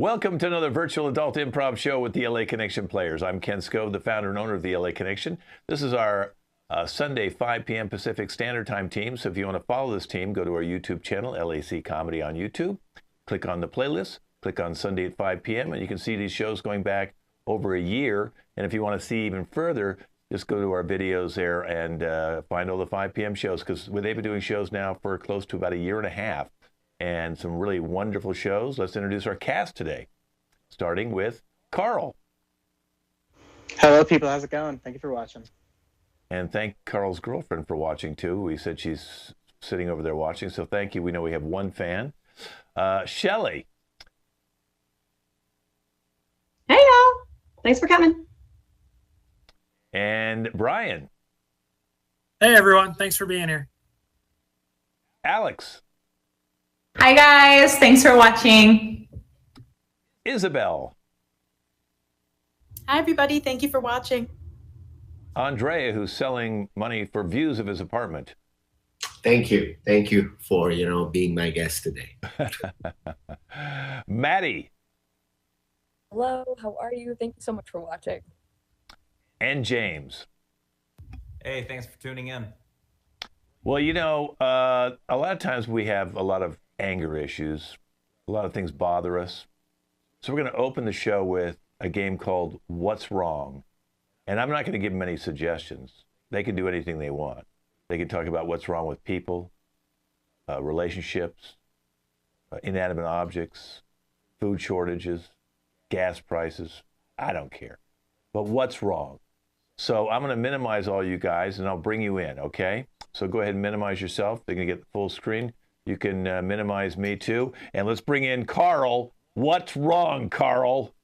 Welcome to another virtual adult improv show with the LA Connection players. I'm Ken Scove, the founder and owner of the LA Connection. This is our Sunday 5 p.m. Pacific Standard Time team. So if you want to follow this team, go to our YouTube channel, LAC Comedy on YouTube. Click on the playlist, click on Sunday at 5 p.m. and you can see these shows going back over a year. And if you want to see even further, just go to our videos there and find all the 5 p.m. shows, because they've been doing shows now for close to about a year and a half. And some really wonderful shows. Let's introduce our cast today, starting with Carl. Hello, people. How's it going? Thank you for watching. And thank Carl's girlfriend for watching, too. We said she's sitting over there watching, so thank you. We know we have one fan. Shelly. Hey, y'all. Thanks for coming. And Brian. Hey, everyone. Thanks for being here. Alex. Hi, guys. Thanks for watching. Isabel. Hi, everybody. Thank you for watching. Andrea, who's selling money for views of his apartment. Thank you. Thank you for, being my guest today. Maddie. Hello, how are you? Thank you so much for watching. And James. Hey, thanks for tuning in. Well, a lot of times we have a lot of anger issues. A lot of things bother us. So we're going to open the show with a game called What's Wrong? And I'm not going to give them any suggestions. They can do anything they want. They can talk about what's wrong with people, relationships, inanimate objects, food shortages, gas prices. I don't care. But what's wrong? So I'm going to minimize all you guys, and I'll bring you in, okay? So go ahead and minimize yourself. They're going to get the full screen. You can minimize me, too. And let's bring in Carl. What's wrong, Carl?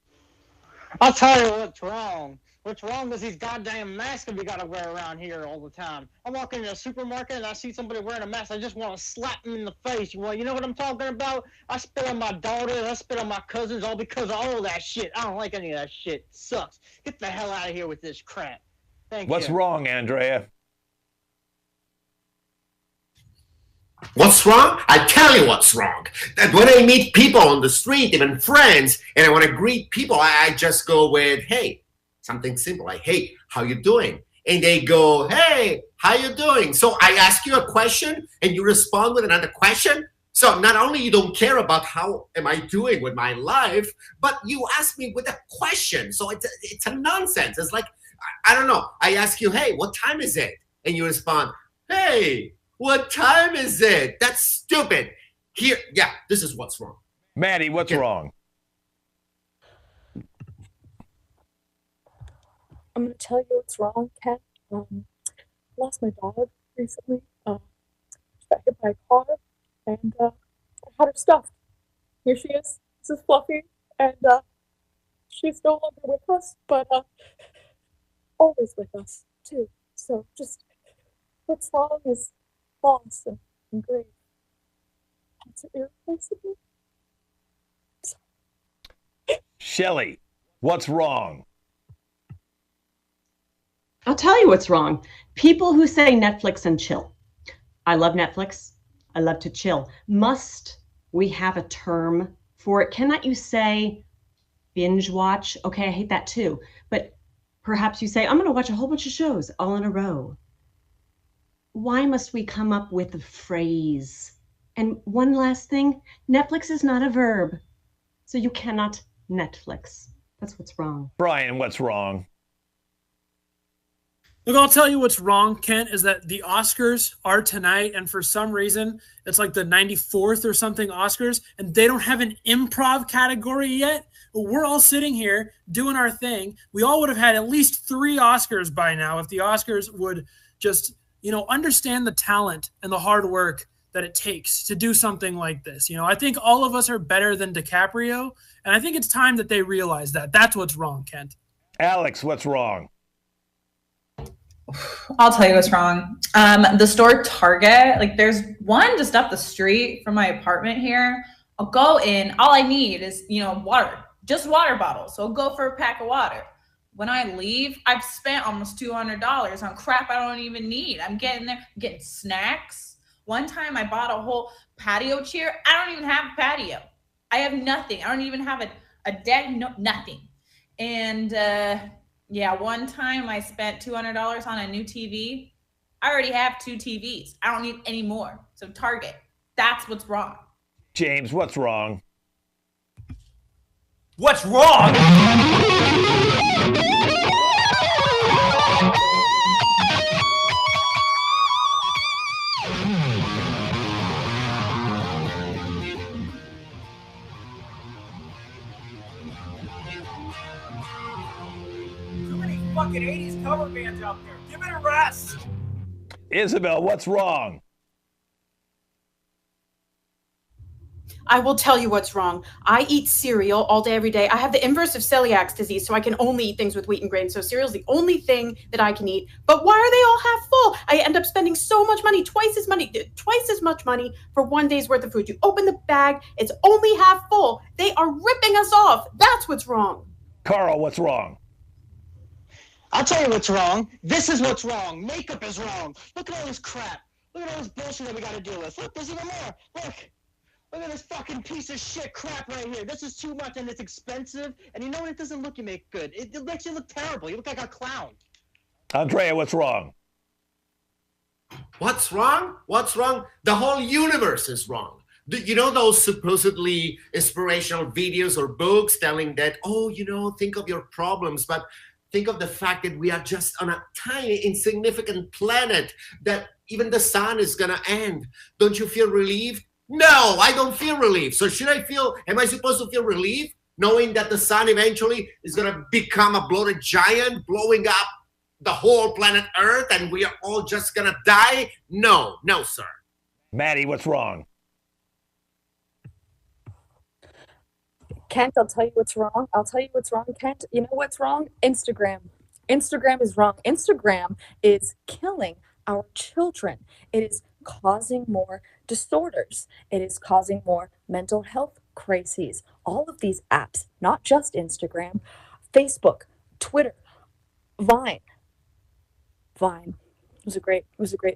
I'll tell you what's wrong. What's wrong is these goddamn masks we gotta wear around here all the time. I walk into a supermarket and I see somebody wearing a mask. I just want to slap them in the face. You know what I'm talking about? I spit on my daughter, I spit on my cousins, all because of all that shit. I don't like any of that shit. It sucks. Get the hell out of here with this crap. Thank you. What's wrong, Andrea? What's wrong? I tell you what's wrong. That when I meet people on the street, even friends, and I want to greet people, I just go with, hey, something simple like, hey, how you doing? And they go, hey, how you doing? So I ask you a question and you respond with another question. So not only you don't care about how am I doing with my life, but you ask me with a question. So it's a nonsense. It's like, I don't know. I ask you, hey, what time is it? And you respond, hey, what time is it? That's stupid. Here, yeah, this is what's wrong. Maddie, what's wrong? I'm going to tell you what's wrong, Ken. I lost my dog recently. She got hit by a car, and I had her stuffed. Here she is. This is Fluffy, and she's no longer with us, but always with us, too. So just what's wrong is loss and grief. It's irreplaceable. Shelly, what's wrong? I'll tell you what's wrong. People who say Netflix and chill. I love Netflix. I love to chill. Must we have a term for it? Cannot you say binge watch? Okay, I hate that too. But perhaps you say, I'm going to watch a whole bunch of shows all in a row. Why must we come up with a phrase? And one last thing, Netflix is not a verb. So you cannot Netflix. That's what's wrong. Brian, what's wrong? Look, I'll tell you what's wrong, Kent, is that the Oscars are tonight, and for some reason, it's like the 94th or something Oscars, and they don't have an improv category yet. But we're all sitting here doing our thing. We all would have had at least 3 Oscars by now if the Oscars would just, understand the talent and the hard work that it takes to do something like this. I think all of us are better than DiCaprio, and I think it's time that they realize that. That's what's wrong, Kent. Alex, what's wrong? I'll tell you what's wrong. The store Target, there's one just up the street from my apartment here. I'll go in. All I need is, water, just water bottles. So I'll go for a pack of water. When I leave, I've spent almost $200 on crap I don't even need. I'm getting snacks. One time I bought a whole patio chair. I don't even have a patio. I have nothing. I don't even have a dead nothing. And yeah, one time I spent $200 on a new TV. I already have 2 TVs. I don't need any more. So Target, that's what's wrong. James, what's wrong? What's wrong? Too many fucking 80s cover bands out there. Give it a rest. Isabel, what's wrong? I will tell you what's wrong. I eat cereal all day, every day. I have the inverse of celiac disease, so I can only eat things with wheat and grain. So cereal's the only thing that I can eat. But why are they all half full? I end up spending so much money, twice as much money for one day's worth of food. You open the bag, it's only half full. They are ripping us off. That's what's wrong. Carl, what's wrong? I'll tell you what's wrong. This is what's wrong. Makeup is wrong. Look at all this crap. Look at all this bullshit that we got to deal with. Look, there's even more. Look at this fucking piece of shit crap right here. This is too much and it's expensive. And you know what? It doesn't look you make good. It makes you look terrible. You look like a clown. Andrea, what's wrong? What's wrong? What's wrong? The whole universe is wrong. You know those supposedly inspirational videos or books telling that, oh, think of your problems, but think of the fact that we are just on a tiny, insignificant planet, that even the sun is going to end. Don't you feel relieved? No, I don't feel relief. So am I supposed to feel relief knowing that the sun eventually is going to become a bloated giant blowing up the whole planet Earth and we are all just going to die? No, sir. Maddie, what's wrong? Kent, I'll tell you what's wrong. Kent. You know what's wrong? Instagram. Instagram is wrong. Instagram is killing our children. It is causing more disorders. It is causing more mental health crises. All of these apps, not just Instagram, Facebook, Twitter, Vine was a great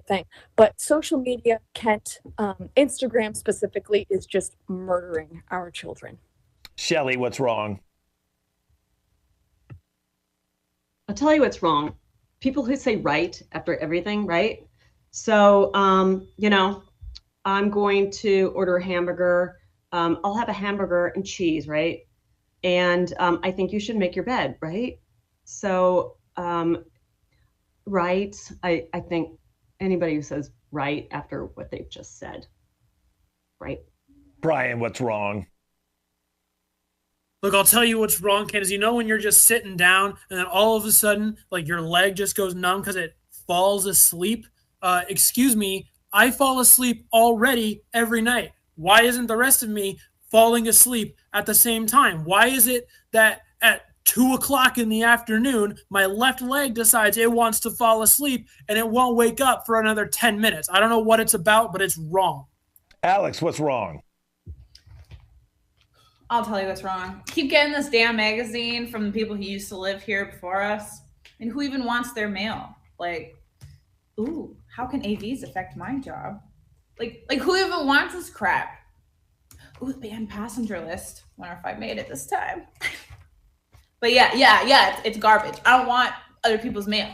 thing. But social media, Kent, Instagram specifically, is just murdering our children. Shelley, what's wrong? I'll tell you what's wrong. People who say right after everything, right? So, I'm going to order a hamburger. I'll have a hamburger and cheese, right? And I think you should make your bed, right? So, right. I think anybody who says right after what they've just said, right? Brian, what's wrong? Look, I'll tell you what's wrong, Ken, is when you're just sitting down and then all of a sudden, like your leg just goes numb because it falls asleep. Excuse me, I fall asleep already every night. Why isn't the rest of me falling asleep at the same time? Why is it that at 2:00 in the afternoon, my left leg decides it wants to fall asleep and it won't wake up for another 10 minutes? I don't know what it's about, but it's wrong. Alex, what's wrong? I'll tell you what's wrong. Keep getting this damn magazine from the people who used to live here before us. And who even wants their mail? Like, ooh, how can AVs affect my job? Like who even wants this crap? Ooh, banned passenger list. Wonder if I made it this time. But yeah, it's garbage. I don't want other people's mail.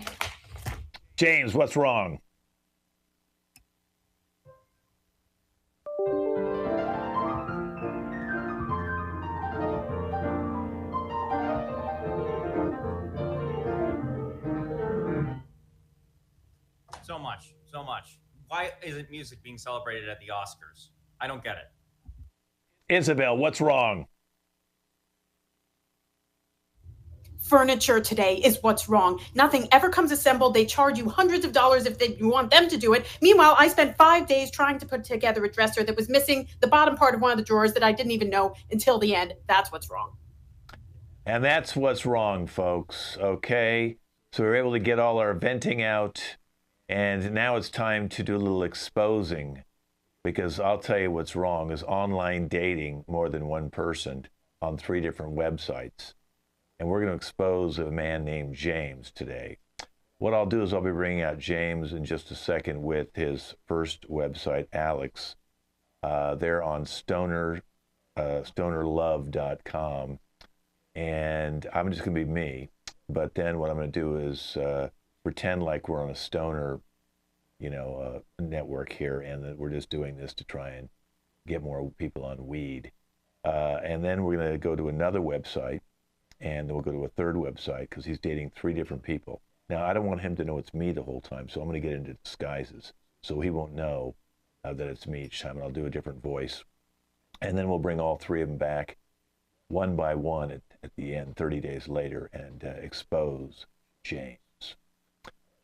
James, what's wrong? So much. Why isn't music being celebrated at the Oscars? I don't get it. Isabel, what's wrong? Furniture today is what's wrong. Nothing ever comes assembled. They charge you hundreds of dollars if you want them to do it. Meanwhile, I spent 5 days trying to put together a dresser that was missing the bottom part of one of the drawers that I didn't even know until the end. That's what's wrong. And that's what's wrong, folks. Okay. So we were able to get all our venting out. And now it's time to do a little exposing, because I'll tell you what's wrong is online dating more than one person on 3 different websites. And we're going to expose a man named James today. What I'll do is I'll be bringing out James in just a second with his first website, Alex. They're on stonerlove.com. and I'm just going to be me. But then what I'm going to do is pretend like we're on a stoner, network here, and that we're just doing this to try and get more people on weed. And then we're going to go to another website, and then we'll go to a third website because he's dating 3 different people. Now, I don't want him to know it's me the whole time, so I'm going to get into disguises so he won't know that it's me each time, and I'll do a different voice. And then we'll bring all 3 of them back one by one at the end, 30 days later, and expose James.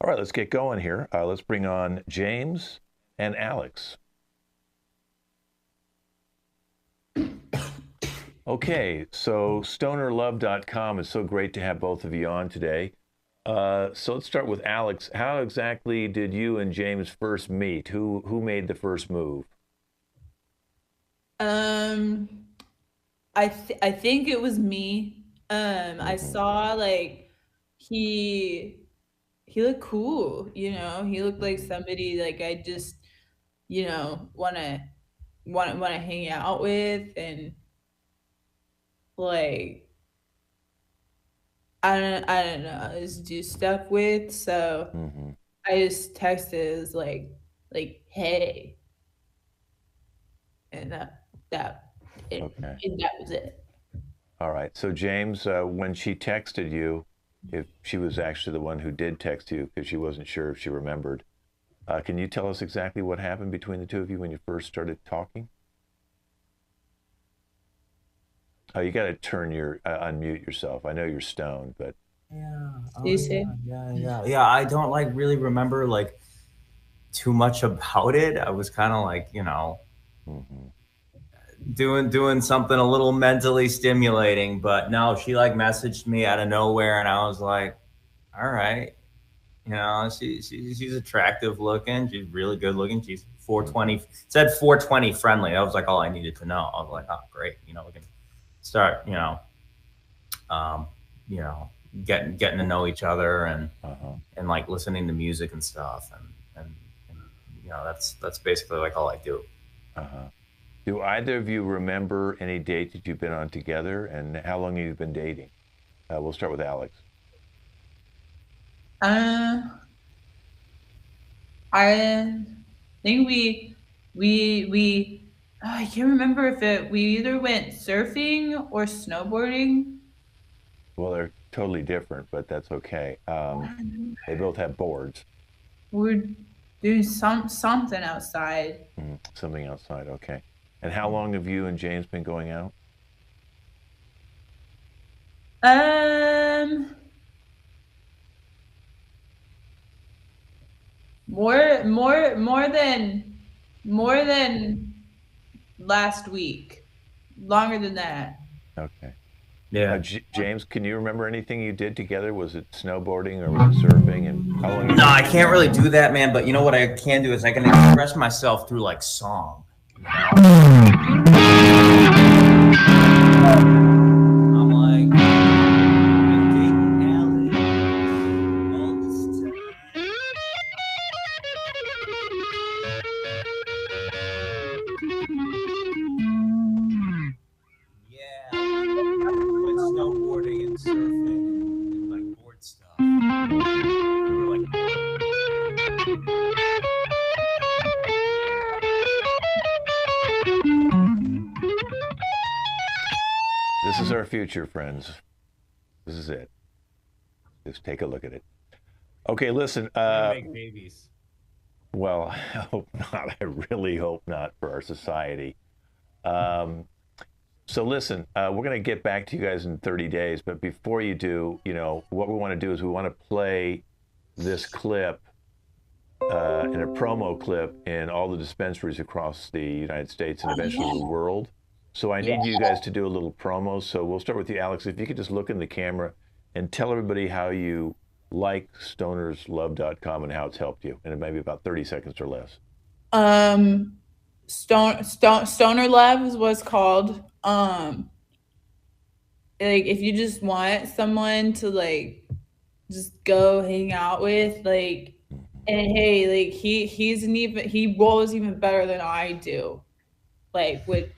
All right, let's get going here. Let's bring on James and Alex. Okay, so stonerlove.com is so great to have both of you on today. So let's start with Alex. How exactly did you and James first meet? Who made the first move? I think it was me. I saw like he looked cool, He looked like somebody like I just, wanna hang out with, and like I don't know, just do stuff with. So I just texted as like hey, and that was it. All right. So James, when she texted you, if she was actually the one who did text you because she wasn't sure if she remembered, can you tell us exactly what happened between the two of you when you first started talking? Oh, you got to unmute yourself. I know you're stoned, but yeah. Oh, you see? Yeah. I don't like really remember like too much about it. I was kind of like, doing something a little mentally stimulating, but no, she like messaged me out of nowhere, and I was like, all right, she's attractive looking, she's really good looking, she's 420, said 420 friendly. That was like all I needed to know. I was like, oh great, we can start getting to know each other, and and like listening to music and stuff, and that's basically like all I do. Do either of you remember any dates that you've been on together, and how long have you been dating? We'll start with Alex. I think we I can't remember if we either went surfing or snowboarding. Well, they're totally different, but that's okay. They both have boards. We're doing something outside. Something outside, okay. And how long have you and James been going out? More than last week. Longer than that. Okay. Yeah. James, can you remember anything you did together? Was it snowboarding or was it surfing? And how long? No, I can't really do that, man. But you know what I can do is I can express myself through like song. I'm like, I've been dating Alex all this time. Yeah, went snowboarding and surfing and like board stuff. We were like, this is our future, friends. This is it. Just take a look at it. Okay, listen. make babies. Well, I hope not. I really hope not for our society. So listen, we're going to get back to you guys in 30 days. But before you do, what we want to do is we want to play this clip in a promo clip in all the dispensaries across the United States and eventually the world. So I need you guys to do a little promo. So we'll start with you, Alex. If you could just look in the camera and tell everybody how you like stonerslove.com and how it's helped you, and it may be about 30 seconds or less. Stoner Love is what's called. Like if you just want someone to like just go hang out with, like, and hey, like he rolls even better than I do, like which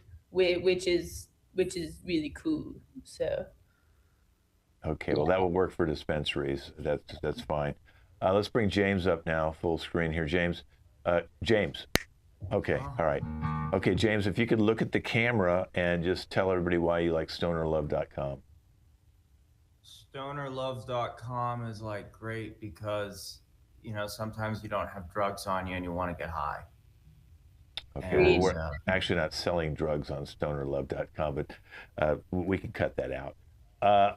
is really cool. So Okay, well, that will work for dispensaries. That's fine. Let's bring James up now, full screen here. James. James. Okay, all right. Okay, James, if you could look at the camera and just tell everybody why you like stonerlove.com. Stonerloves.com is like great because, you know, sometimes you don't have drugs on you and you want to get high. Okay, well, we're actually not selling drugs on stonerlove.com, but we can cut that out.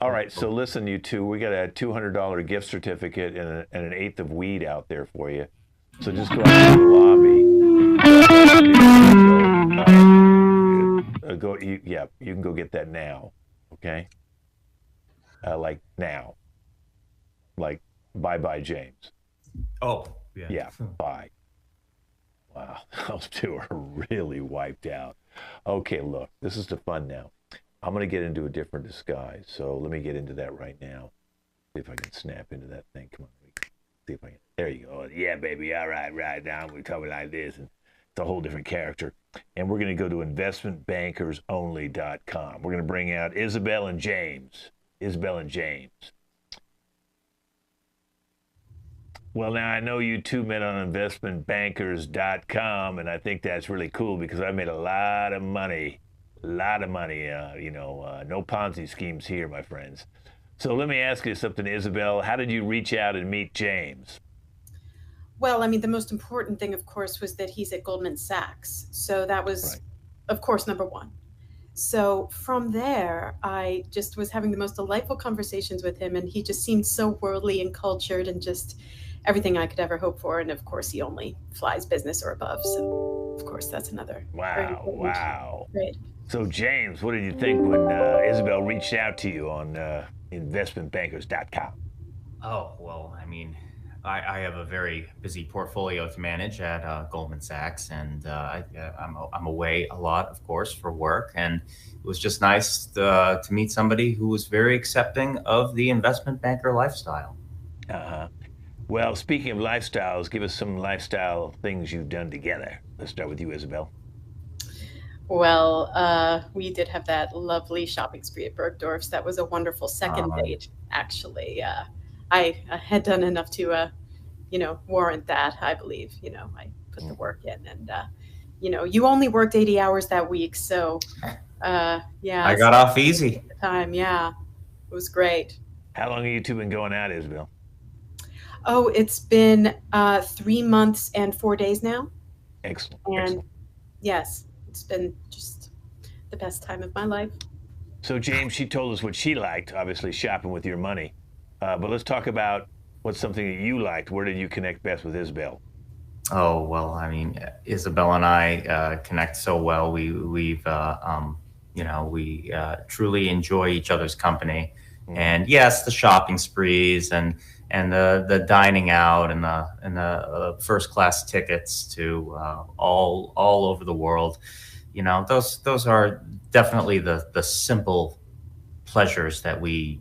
All right, so listen, you two, we got a $200 gift certificate and an eighth of weed out there for you. So just go out to the lobby. You can go get that now, okay? Like now. Like, bye-bye, James. Oh, yeah. Yeah, bye. Wow, those two are really wiped out. Okay, look, this is the fun now. I'm going to get into a different disguise, so let me get into that right now. See if I can snap into that thing. Come on, see if I can. There you go. Yeah, baby, all right, right now we're talking like this, and it's a whole different character. And we're going to go to investmentbankersonly.com. We're going to bring out Isabel and James. Isabel and James. Well, now I know you two met on investmentbankers.com, and I think that's really cool because I made a lot of money. No Ponzi schemes here, my friends. So let me ask you something, Isabel. How did you reach out and meet James? Well, I mean, the most important thing, of course, was that he's at Goldman Sachs. So that was, of course, number one. So from there, I just was having the most delightful conversations with him, and he just seemed so worldly and cultured and just everything I could ever hope for. And of course, he only flies business or above. So, of course, that's another. Wow. Great. So, James, what did you think when Isabel reached out to you on investmentbankers.com? Oh, well, I mean, I have a very busy portfolio to manage at Goldman Sachs, and I'm away a lot, of course, for work. And it was just nice to meet somebody who was very accepting of the investment banker lifestyle. Uh-huh. Well, speaking of lifestyles, give us some lifestyle things you've done together. Let's start with you, Isabel. Well, we did have that lovely shopping spree at Bergdorf's. That was a wonderful second date, actually. I had done enough to, warrant that, I believe. I put the work in. And, you only worked 80 hours that week. So, yeah. I got off easy. Time, yeah. It was great. How long have you two been going out, Isabel? Oh, it's been 3 months and 4 days now. Excellent. And yes, it's been just the best time of my life. So, James, she told us what she liked, obviously shopping with your money. But let's talk about what's something that you liked. Where did you connect best with Isabel? Oh, well, I mean, Isabel and I connect so well. We truly enjoy each other's company. And yes, the shopping sprees and the dining out and the first class tickets to all over the world. Those are definitely the simple pleasures that we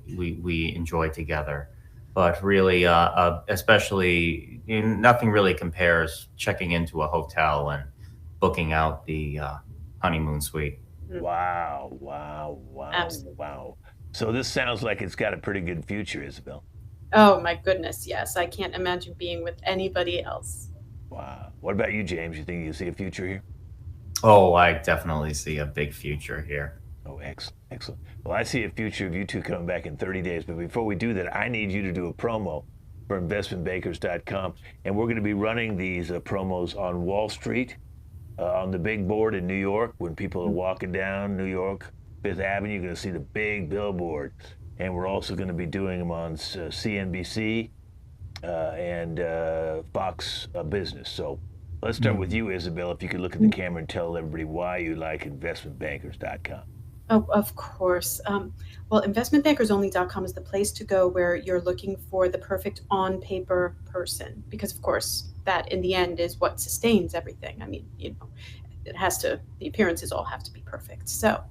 enjoy together. But really, especially, nothing really compares checking into a hotel and booking out the honeymoon suite. Wow. Absolutely. Wow. So this sounds like it's got a pretty good future, Isabel. Oh, my goodness, yes. I can't imagine being with anybody else. Wow. What about you, James? You think you see a future here? Oh, I definitely see a big future here. Oh, excellent. Well, I see a future of you two coming back in 30 days. But before we do that, I need you to do a promo for investmentbankers.com. And we're going to be running these promos on Wall Street, on the big board in New York. When people are walking down New York, Fifth Avenue, you're going to see the big billboard. And we're also going to be doing them on CNBC and Fox Business. So let's start with you, Isabel. If you could look at the camera and tell everybody why you like investmentbankers.com. Oh, of course. Well, investmentbankersonly.com is the place to go where you're looking for the perfect on-paper person. Because, of course, that in the end is what sustains everything. I mean, the appearances all have to be perfect. So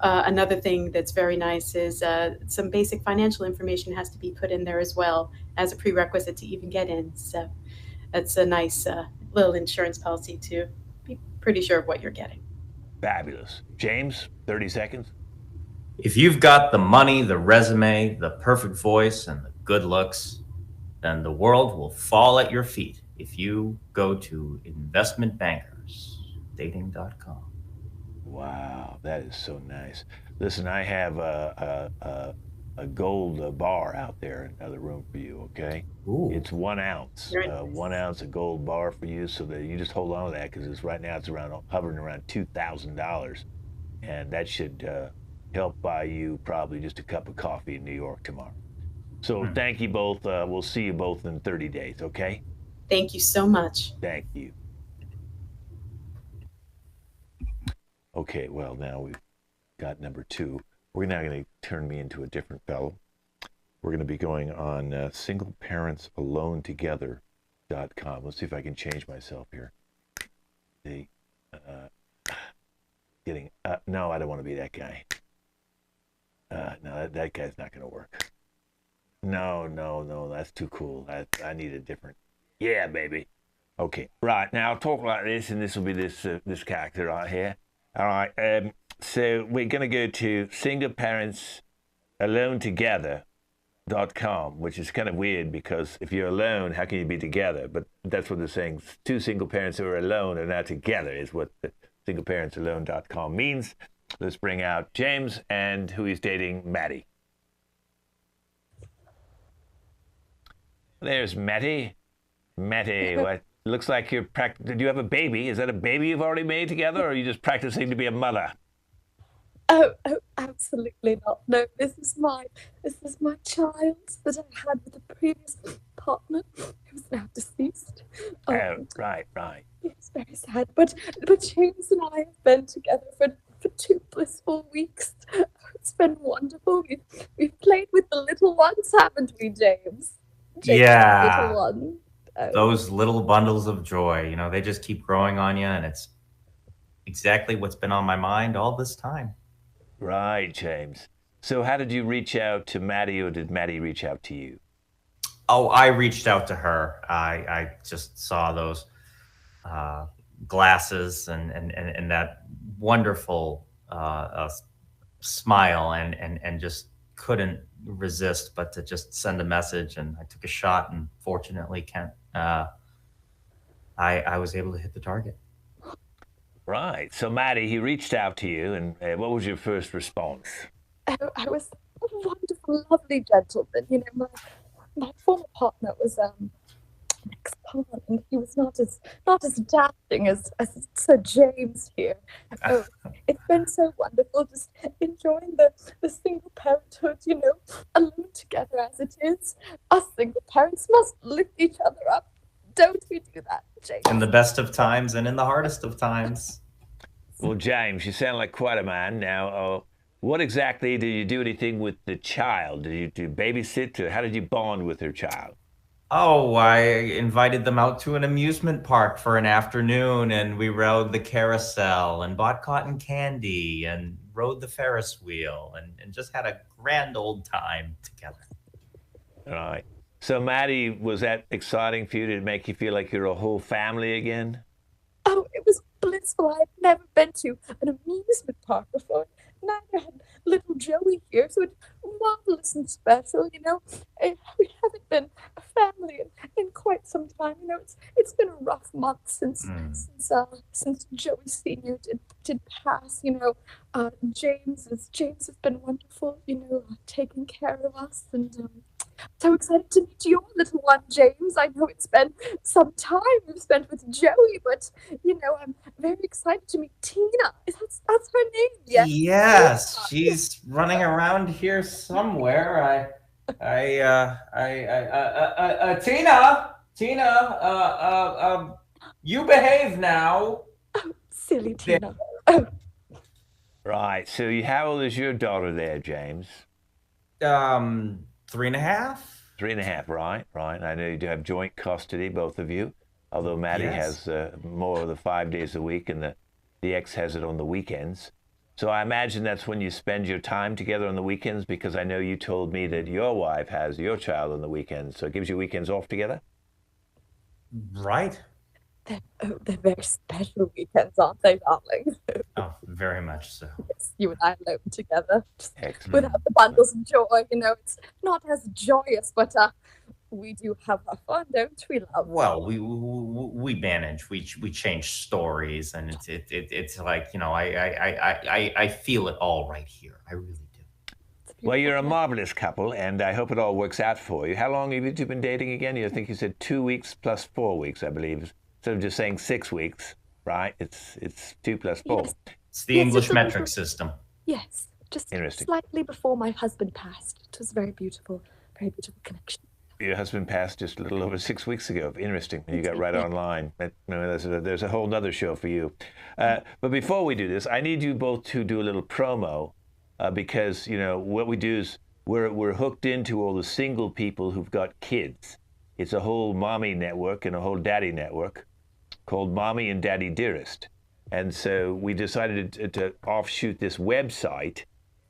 another thing that's very nice is some basic financial information has to be put in there as well as a prerequisite to even get in. So that's a nice little insurance policy to be pretty sure of what you're getting. Fabulous. James, 30 seconds. If you've got the money, the resume, the perfect voice, and the good looks, then the world will fall at your feet if you go to investmentbankersdating.com. Wow, that is so nice. Listen, I have a gold bar out there in another room for you, okay? Ooh. It's 1 ounce, Very nice. 1 ounce of gold bar for you, so that you just hold on to that, because it's right now it's hovering around $2,000, and that should help buy you probably just a cup of coffee in New York tomorrow. So thank you both. We'll see you both in 30 days, okay? Thank you so much. Thank you. Okay, well, now we've got number 2. We're now going to turn me into a different fellow. We're going to be going on singleparentsaloneTogether.com. Let's see if I can change myself here. No, I don't want to be that guy. No, that guy's not going to work. No, that's too cool. I need a different. Yeah, baby. Okay, right, now I'll talk like this, and this will be this character right here. All right, so we're going to go to singleparentsaloneTogether.com, which is kind of weird, because if you're alone, how can you be together? But that's what they're saying. 2 single parents who are alone are now together is what the singleparentsalone.com means. Let's bring out James and who he's dating, Maddie. There's Maddie. Maddie, what? Looks like you're did you have a baby? Is that a baby you've already made together, or are you just practicing to be a mother? Oh, absolutely not. No, this is my child that I had with a previous partner who is now deceased. Oh, right. It's very sad, but James and I have been together for 2 blissful weeks. It's been wonderful. We've played with the little ones, haven't we, James? Yeah. Little one. Those little bundles of joy, they just keep growing on you, and it's exactly what's been on my mind all this time. Right, James. So how did you reach out to Maddie, or did Maddie reach out to you? Oh, I reached out to her. I just saw those glasses and that wonderful smile, and just couldn't resist but to just send a message, and I took a shot, and fortunately, Kent, I was able to hit the target. Right. So Maddie, he reached out to you, and what was your first response? I was a wonderful, lovely gentleman. My former partner was an ex-con, and he was not as dashing as Sir James here. Oh, it's been so wonderful just enjoying the single parenthood, alone together as it is. Us single parents must lift each other up. Don't we do that, James? In the best of times and in the hardest of times. Well, James, you sound like quite a man. Now, what exactly did you do anything with the child? Did you babysit, or how did you bond with her child? Oh, I invited them out to an amusement park for an afternoon, and we rode the carousel and bought cotton candy and rode the Ferris wheel and just had a grand old time together. All right. So, Maddie, was that exciting for you? Did it make you feel like you're a whole family again? Oh, it was blissful. I've never been to an amusement park before. Neither had little Joey here, so it's marvelous and special. We haven't been a family in quite some time. It's been a rough month since Joey Senior did pass. James has been wonderful. Taking care of us, and so excited to meet your little one, James. I know it's been some time you've spent with Joey, but I'm very excited to meet Tina. That's her name, yeah? Yes, she's running around here somewhere. Tina, you behave now. Oh, silly Tina. Right. So, how old is your daughter there, James? 3.5. 3.5, right. I know you do have joint custody, both of you, although Maddie Yes. has more of the 5 days a week, and the ex has it on the weekends. So I imagine that's when you spend your time together on the weekends, because I know you told me that your wife has your child on the weekends, so it gives you weekends off together? Right. They're very special weekends, aren't they, darling? Oh, very much so. Yes. you and I alone together, just Excellent. without the bundles of joy. You know, it's not as joyous, but we do have our fun, don't we, love? Well, we manage. We change stories, and it's like, you know, I feel it all right here. I really do. Well, you're a marvelous couple, and I hope it all works out for you. How long have you two been dating again? I think you said 2 weeks plus 4 weeks, I believe. Instead of just saying 6 weeks, right? It's 2 plus 4. Yes. It's the English metric system. Yes, just Interesting. slightly before my husband passed. It was a very beautiful connection. Your husband passed just a little over 6 weeks ago. Interesting. And you got right online. There's a whole nother show for you. But before we do this, I need you both to do a little promo because, you know, what we do is we're hooked into all the single people who've got kids. It's a whole mommy network and a whole daddy network called Mommy and Daddy Dearest. And so we decided to offshoot this website.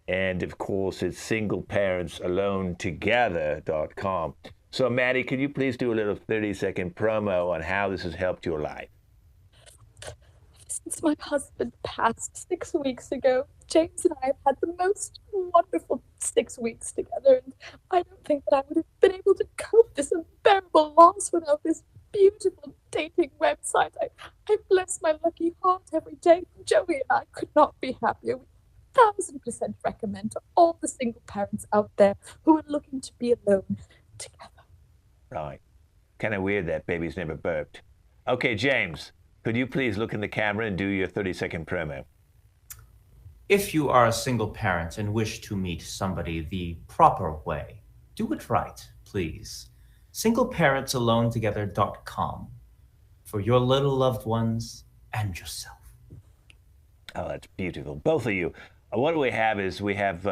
And of course, it's singleparentsalonetogether.com. So, Maddie, could you please do a little 30-second promo on how this has helped your life? Since my husband passed 6 weeks ago, James and I have had the most wonderful 6 weeks together, and I don't think that I would have been able to cope this unbearable loss without this beautiful dating website. I bless my lucky heart every day. Joey and I could not be happier. We 1000% recommend to all the single parents out there who are looking to be alone together. Right. Kind of weird that baby's never burped. Okay, James, could you please look in the camera and do your 30-second promo? If you are a single parent and wish to meet somebody the proper way, do it right, please. Singleparentsalonetogether.com for your little loved ones and yourself. Oh, that's beautiful. Both of you. What we have is we have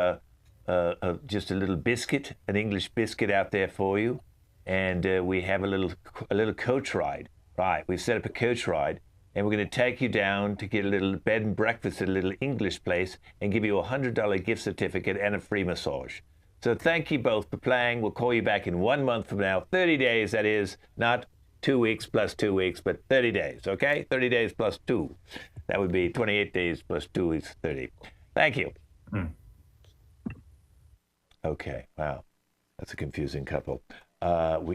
just a little biscuit, an English biscuit out there for you. And we have a little coach ride. Right, we've set up a coach ride. And we're going to take you down to get a little bed and breakfast at a little English place and give you a $100 gift certificate and a free massage. So thank you both for playing. We'll call you back in 1 month from now. 30 days, that is, not 2 weeks plus 2 weeks, but 30 days, okay? 30 days plus 2. That would be 28 days plus 2 weeks, 30. Thank you. Okay, wow. That's a confusing couple.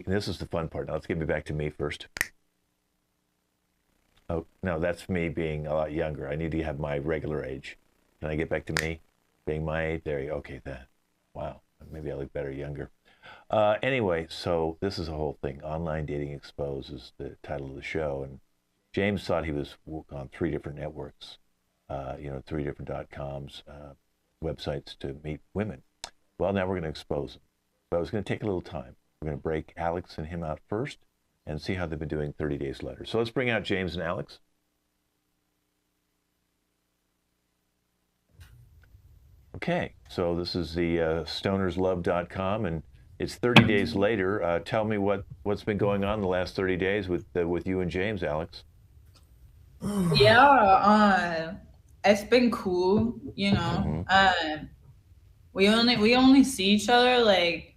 This is the fun part. Now let's get me back to me first. Oh, no, that's me being a lot younger. I need to have my regular age. Can I get back to me being my age? There you go. Okay, that. Wow. Maybe I look better younger. Anyway, so this is a whole thing. Online Dating Exposed is the title of the show. And James thought he was on 3 different networks, 3 different .coms, websites to meet women. Well, now we're going to expose them. But it's going to take a little time. We're going to break Alex and him out first and see how they've been doing 30 days later. So let's bring out James and Alex. Okay, so this is the stonerslove.com, and it's 30 days later. Tell me what's been going on the last 30 days with you and James, Alex. Yeah, it's been cool, you know. Mm-hmm. We only see each other like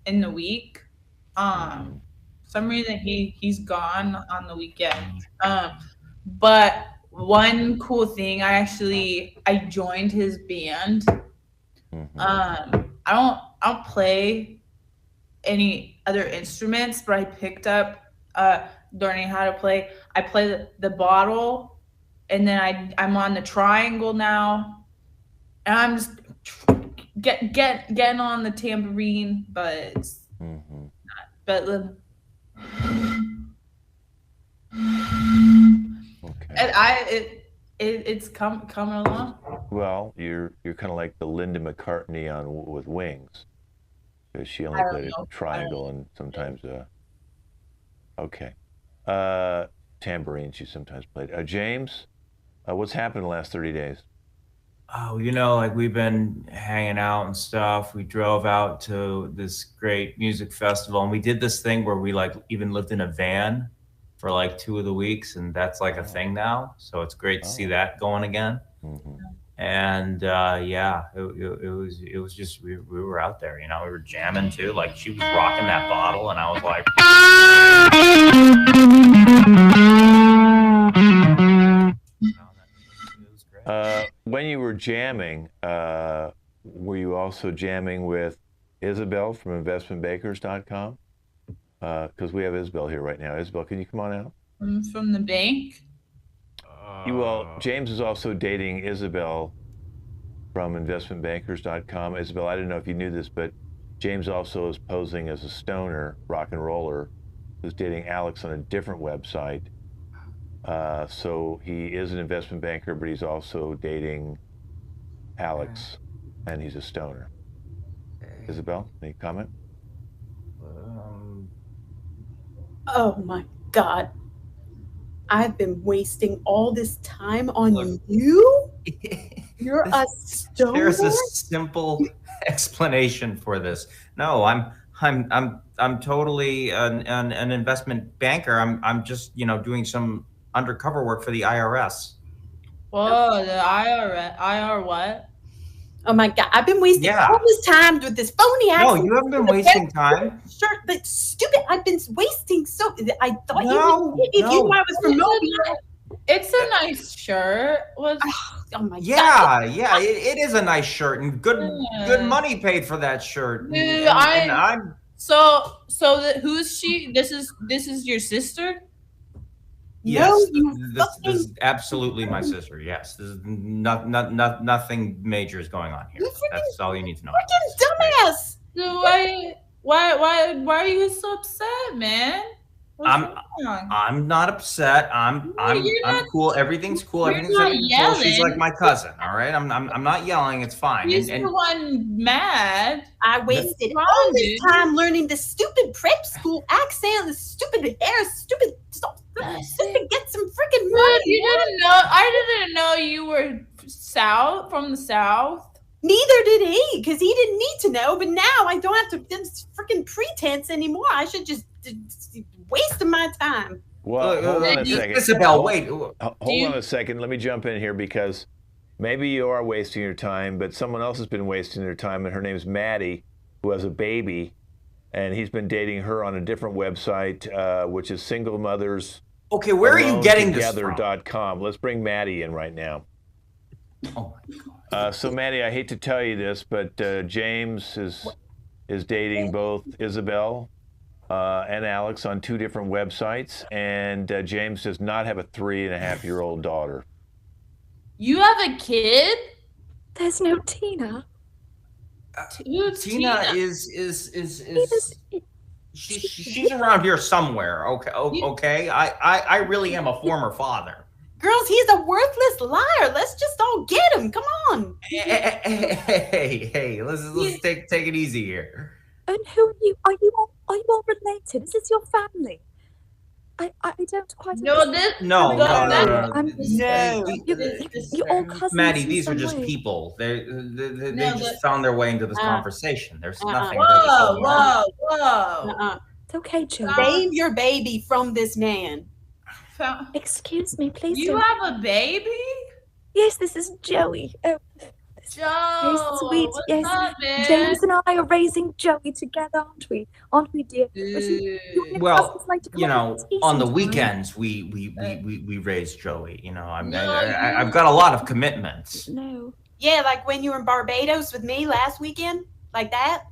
in the week. Some reason he's gone on the weekend. But one cool thing, I joined his band. I don't play any other instruments, but I picked up learning how to play. I play the bottle, and then I'm on the triangle now, and I'm just getting on the tambourine, but it's not. But okay. It's coming along. Well, you're kind of like the Linda McCartney with Wings, because she only played a triangle and sometimes tambourine she sometimes played. James, what's happened in the last 30 days? Oh, we've been hanging out and stuff. We drove out to this great music festival, and we did this thing where we even lived in a van for 2 of the weeks, and that's a thing now. So it's great to see that going again. Mm-hmm. And it was just we were out there, we were jamming too. She was rocking that bottle, and I was like, it was great. When you were jamming, were you also jamming with Isabel from investmentbankers.com? Because we have Isabel here right now. Isabel, can you come on out? From the bank? James is also dating Isabel from investmentbankers.com. Isabel, I didn't know if you knew this, but James also is posing as a stoner rock and roller who's dating Alex on a different website. So he is an investment banker, but he's also dating Alex, and he's a stoner. Isabel, any comment? Oh my God. I've been wasting all this time on you? You're a stoner? There's a simple explanation for this. No, I'm totally an investment banker. I'm just, you know, doing some undercover work for the IRS. Whoa, the IR what? Oh my God, I've been wasting all this time with this phony accent. No, you haven't been wasting time. Shirt that's stupid. I've been wasting I thought you I was promoting. It's a nice shirt. Oh my God. Yeah, it is a nice shirt and good money paid for that shirt. Dude, I'm who's she? This is your sister? Yes, this is absolutely my sister. Yes, this is nothing major is going on here. That's all you need to know. Freaking dumbass! So why are you so upset, man? I'm not upset. I'm cool. Everything's cool. Everything's cool. She's like my cousin. All right. I'm not yelling. It's fine. He's the one mad. I wasted all this time learning the stupid prep school accent, the stupid hair, stupid get some freaking money. You didn't know. I didn't know you were from the South. Neither did he, because he didn't need to know. But now I don't have to do this freaking pretense anymore. I should just wasting my time. Well, hold on a second. Isabel, wait. Hold on a second. Let me jump in here because maybe you are wasting your time, but someone else has been wasting their time, and her name's Maddie, who has a baby, and he's been dating her on a different website, which is Single Mothers. Okay, where are you getting this from? Let's bring Maddie in right now. Oh my God. So Maddie, I hate to tell you this, but James is dating both Isabel and Alex on two different websites, and James does not have a 3.5-year-old daughter. You have a kid? There's no Tina. Tina is she's around here somewhere. Okay. I really am a former father. Girls, he's a worthless liar. Let's just all get him. Come on. Hey, let's take it easy here. And who are you? Are you all related? Is this your family? I don't quite understand. No. You're all cousins. Maddie, these are just people. They just found their way into this conversation. There's nothing. Whoa. It's okay, Joe. Name your baby from this man. Excuse me, please. You have a baby? Yes, this is Joey. Oh, Joe, very sweet. What's up, man? James and I are raising Joey together, aren't we? Aren't we, dear? Well, you know, on the weekends we raise Joey. You know, I've got a lot of commitments. No. Yeah, like when you were in Barbados with me last weekend, like that.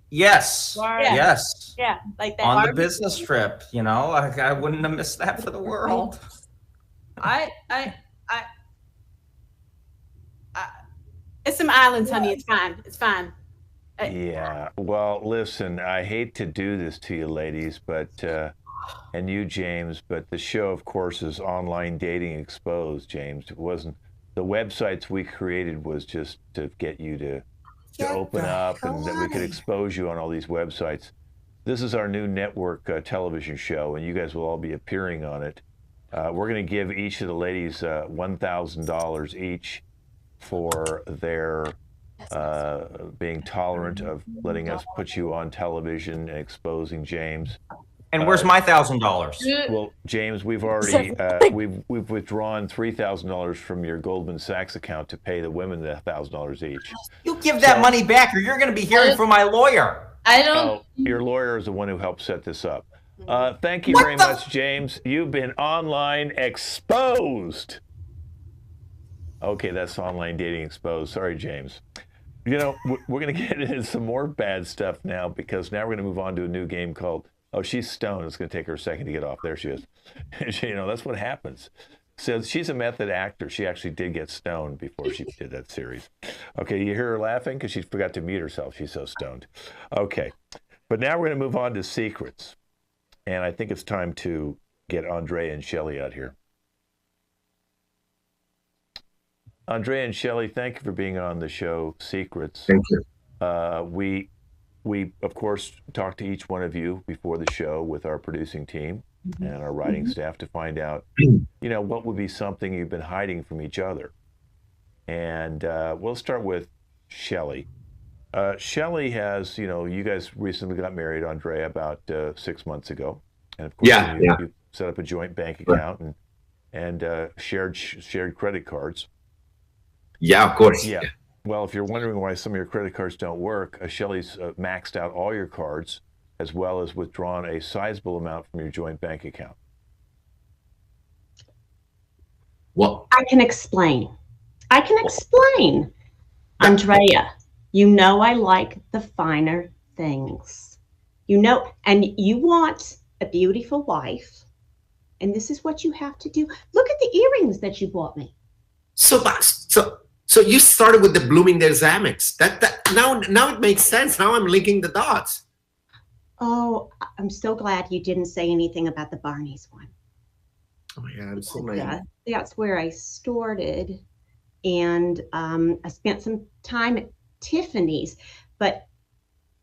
Yes. Yeah. Yes. Yeah, like that. On the business trip, you know, I wouldn't have missed that for the world. It's some islands, honey. It's fine. It's fine. Yeah. Well, listen, I hate to do this to you ladies, but and you, James, but the show, of course, is Online Dating Exposed, James. It wasn't. The websites we created was just to get you to open up and that we could expose you on all these websites. This is our new network television show, and you guys will all be appearing on it. We're going to give each of the ladies $1,000 each for their being tolerant of letting us put you on television and exposing James. And where's my $1,000? Well, James, we've already we've withdrawn $3,000 from your Goldman Sachs account to pay the women the $1,000 each. You give that money back, or you're going to be hearing from my lawyer. I don't. Oh, your lawyer is the one who helped set this up. Thank you very much, James. You've been online exposed. Okay, that's online dating exposed. Sorry, James. You know, we're going to get into some more bad stuff now because now we're going to move on to a new game called, oh, she's stoned. It's going to take her a second to get off. There she is. You know, that's what happens. So she's a method actor. She actually did get stoned before she did that series. Okay, you hear her laughing because she forgot to mute herself. She's so stoned. Okay, but now we're going to move on to secrets. And I think it's time to get Andre and Shelley out here. Andre and Shelley, thank you for being on the show Secrets. Thank you. We of course talked to each one of you before the show with our producing team and our writing staff to find out, you know, what would be something you've been hiding from each other. And we'll start with Shelley. Shelley has, you know, you guys recently got married, Andre, about 6 months ago, and of course you set up a joint bank account and shared credit cards. Yeah, of course. Yeah. Well, if you're wondering why some of your credit cards don't work, Shelley's maxed out all your cards as well as withdrawn a sizable amount from your joint bank account. Well, I can explain. Andrea, you know I like the finer things. You know, and you want a beautiful wife, and this is what you have to do. Look at the earrings that you bought me. So you started with the Bloomingdale's Amex. That now it makes sense. Now I'm linking the dots. Oh, I'm so glad you didn't say anything about the Barney's one. Oh yeah, I'm so naive. That's where I started, and I spent some time at Tiffany's, but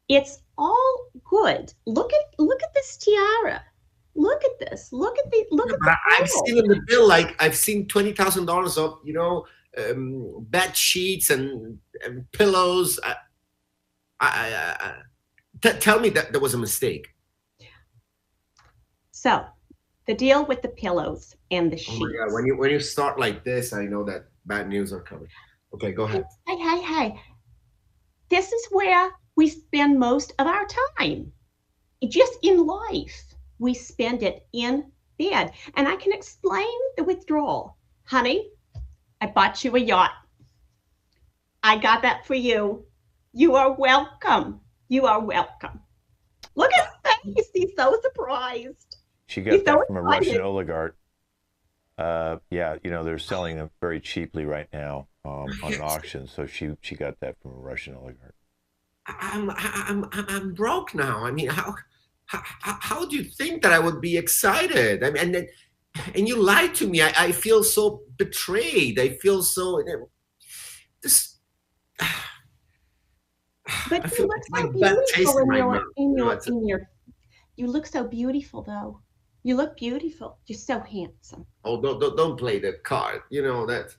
it's all good. Look at this tiara. Look at this. Look at the. I've seen in the bill, like I've seen $20,000 of, you know, bed sheets and pillows. Tell me that there was a mistake. So, the deal with the pillows and the sheets. Oh my God! When you start like this, I know that bad news are coming. Okay, go ahead. Hey! This is where we spend most of our time. Just in life, we spend it in bed, and I can explain the withdrawal, honey. I bought you a yacht. I got that for you. You are welcome. You are welcome. Look at his face. He's so surprised. She got that from a Russian oligarch. Yeah, you know, they're selling them very cheaply right now on auction. So she got that from a Russian oligarch. I'm broke now. I mean, how do you think that I would be excited? I mean, and you lied to me. I feel so betrayed. I feel so this. But you look so beautiful you look so beautiful, though. You look beautiful. You're so handsome. Oh, don't play that card. You know that.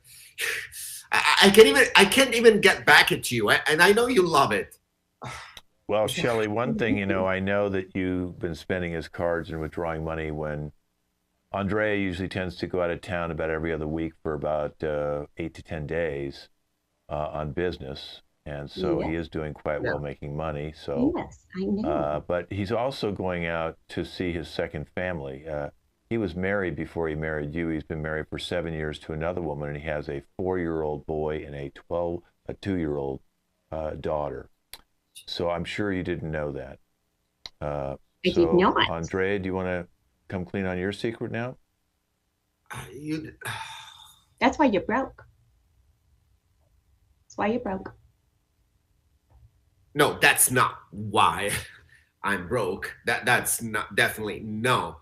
I can't even get back at you, and I know you love it. Well, Shelley, one thing, you know, I know that you've been spending his cards and withdrawing money when Andrea usually tends to go out of town about every other week for about 8 to 10 days on business. And so he is doing quite well making money. So, yes, I know. But he's also going out to see his second family. He was married before he married you. He's been married for 7 years to another woman, and he has a 4-year-old boy and a 2-year-old daughter. So I'm sure you didn't know that. I did not. Andrea, do you want to come clean on your secret now? That's why you're broke. That's why you're broke. No, that's not why I'm broke. That's not definitely not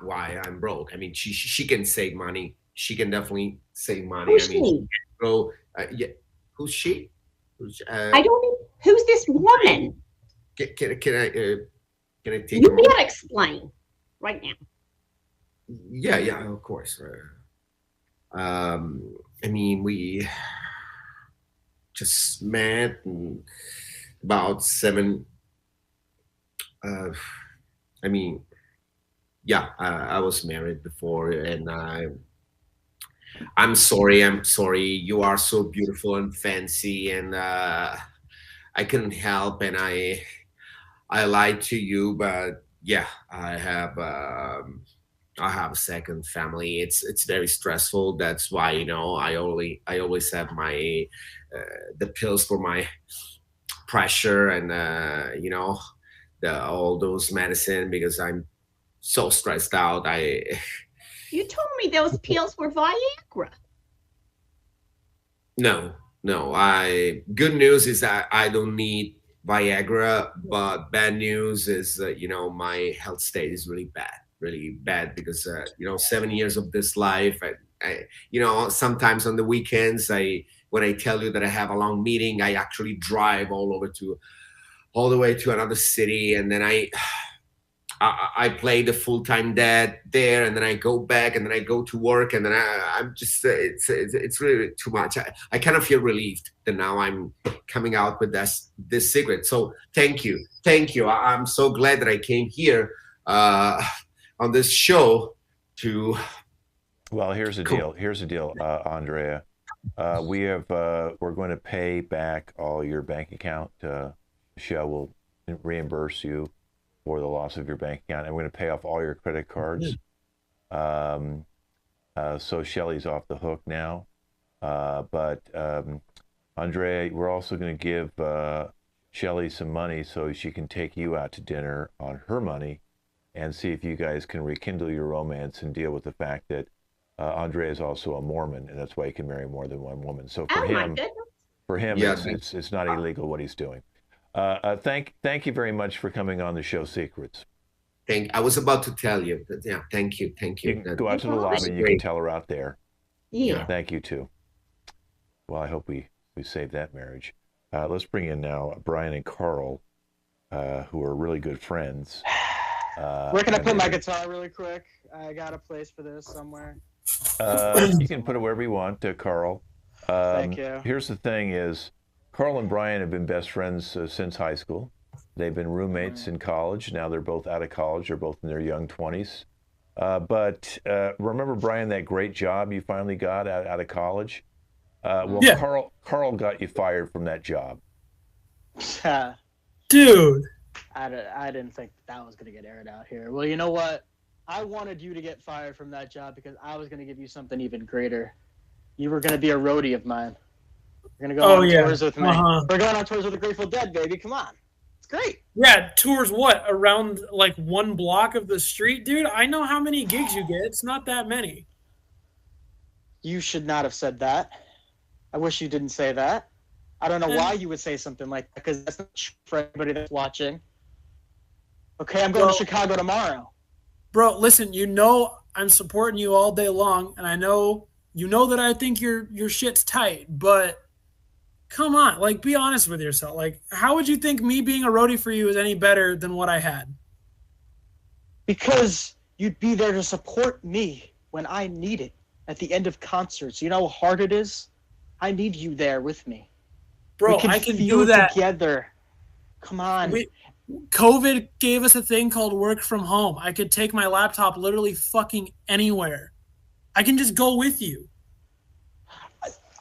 why I'm broke. I mean, she can save money. She can definitely save money. Who's she? Yeah. Who's she? I don't know. Who's this woman? Can I take? You can't explain right now. Yeah, of course. I mean, we just met about 7. I mean, yeah, I was married before, and I'm sorry. You are so beautiful and fancy, and I couldn't help, and I lied to you, but yeah, I have I have a second family. It's very stressful. That's why, you know, I always have my the pills for my pressure, and you know, all those medicine, because I'm so stressed out. You told me those pills were Viagra. No, no. Good news is that I don't need Viagra, but bad news is you know, my health state is really bad, because you know, 7 years of this life. You know, sometimes on the weekends, when I tell you that I have a long meeting, I actually drive all the way to another city, and then I play the full-time dad there, and then I go back, and then I go to work, and then I'm just it's really too much. I kind of feel relieved that now I'm coming out with this secret. So thank you. I'm so glad that I came here on this show to. Well, here's the deal, Andrea. We're going to pay back all your bank account. Michelle will reimburse you for the loss of your bank account, and we're going to pay off all your credit cards. So Shelly's off the hook now. But Andrea, we're also going to give Shelly some money so she can take you out to dinner on her money, and see if you guys can rekindle your romance and deal with the fact that Andrea is also a Mormon, and that's why he can marry more than one woman. So for him, Yeah. it's not illegal what he's doing. Thank you very much for coming on the show, Secrets. I was about to tell you. Yeah, thank you. You can go out to the lobby and you can tell her out there. Yeah. Thank you too. Well, I hope we save that marriage. Let's bring in now Brian and Carl, who are really good friends. Where can I put my guitar really quick? I got a place for this somewhere. You can put it wherever you want, Carl. Thank you. Here's the thing is, Carl and Brian have been best friends since high school. They've been roommates in college. Now they're both out of college. They're both in their young 20s. But remember, Brian, that great job you finally got out of college? Yeah. Carl got you fired from that job. Dude. I didn't think that was going to get aired out here. Well, you know what? I wanted you to get fired from that job because I was going to give you something even greater. You were going to be a roadie of mine. We're going to go on tours with me. We're going on tours with the Grateful Dead, baby. Come on. It's great. Yeah, tours what? Around like one block of the street? Dude, I know how many gigs you get. It's not that many. You should not have said that. I wish you didn't say that. I don't know why you would say something like that, because that's not true for everybody that's watching. Okay, I'm going to Chicago tomorrow. Bro, listen, you know I'm supporting you all day long, and I know you know that I think your shit's tight, but come on, like, be honest with yourself. Like, how would you think me being a roadie for you is any better than what I had? Because you'd be there to support me when I need it at the end of concerts. You know how hard it is? I need you there with me. Bro, I can do that together. Come on. COVID gave us a thing called work from home. I could take my laptop literally fucking anywhere. I can just go with you.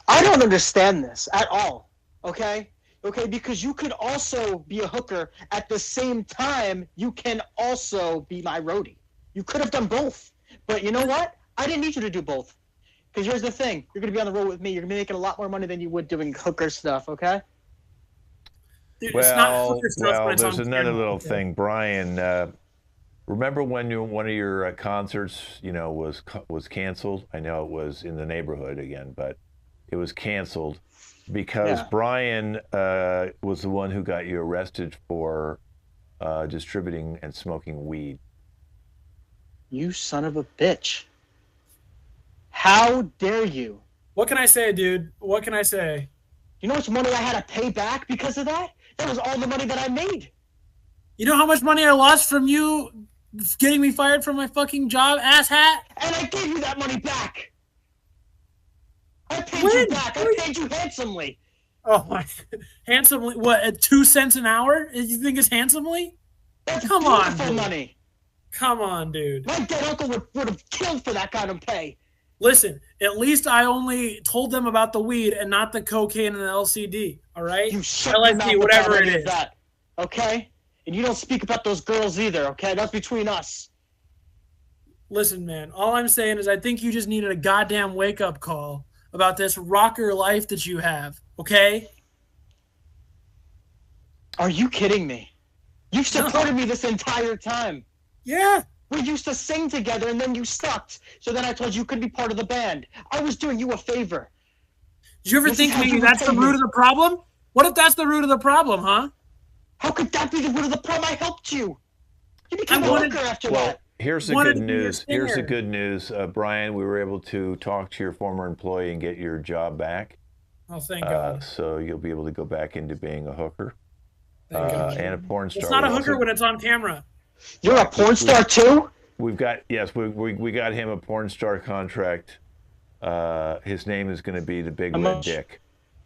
I don't understand this at all. Okay? Okay, because you could also be a hooker at the same time you can also be my roadie. You could have done both. But you know what? I didn't need you to do both. Because here's the thing. You're going to be on the road with me. You're going to be making a lot more money than you would doing hooker stuff, okay? Dude, it's not hooker stuff, there's another little thing. Brian, remember when one of your concerts, was canceled? I know it was in the neighborhood again, but it was canceled because Brian was the one who got you arrested for distributing and smoking weed. You son of a bitch. How dare you? What can I say, dude? What can I say? You know how much money I had to pay back because of that? That was all the money that I made. You know how much money I lost from you getting me fired from my fucking job, asshat? And I gave you that money back. I paid you back. I paid you handsomely. Oh my! Handsomely? What? At 2 cents an hour? You think it's handsomely? That's Come on, beautiful money. Come on, dude. My dead uncle would have killed for that kind of pay. Listen, at least I only told them about the weed and not the cocaine and the LCD. All right? You shut your mouth whatever it is. That, okay? And you don't speak about those girls either. Okay? That's between us. Listen, man, all I'm saying is I think you just needed a goddamn wake-up call about this rocker life that you have, okay? Are you kidding me? You've supported me this entire time. Yeah. We used to sing together, and then you sucked. So then I told you could be part of the band. I was doing you a favor. Did you ever think maybe that's the root of the problem? What if that's the root of the problem, huh? How could that be the root of the problem? I helped you. You became a hooker after that. Here's the good news. Here's the good news, Brian. We were able to talk to your former employee and get your job back. Oh, thank God. So you'll be able to go back into being a hooker and a porn star. It's not a hooker when it's on camera. You're a porn star too? We got him a porn star contract. His name is going to be the Big Red Dick.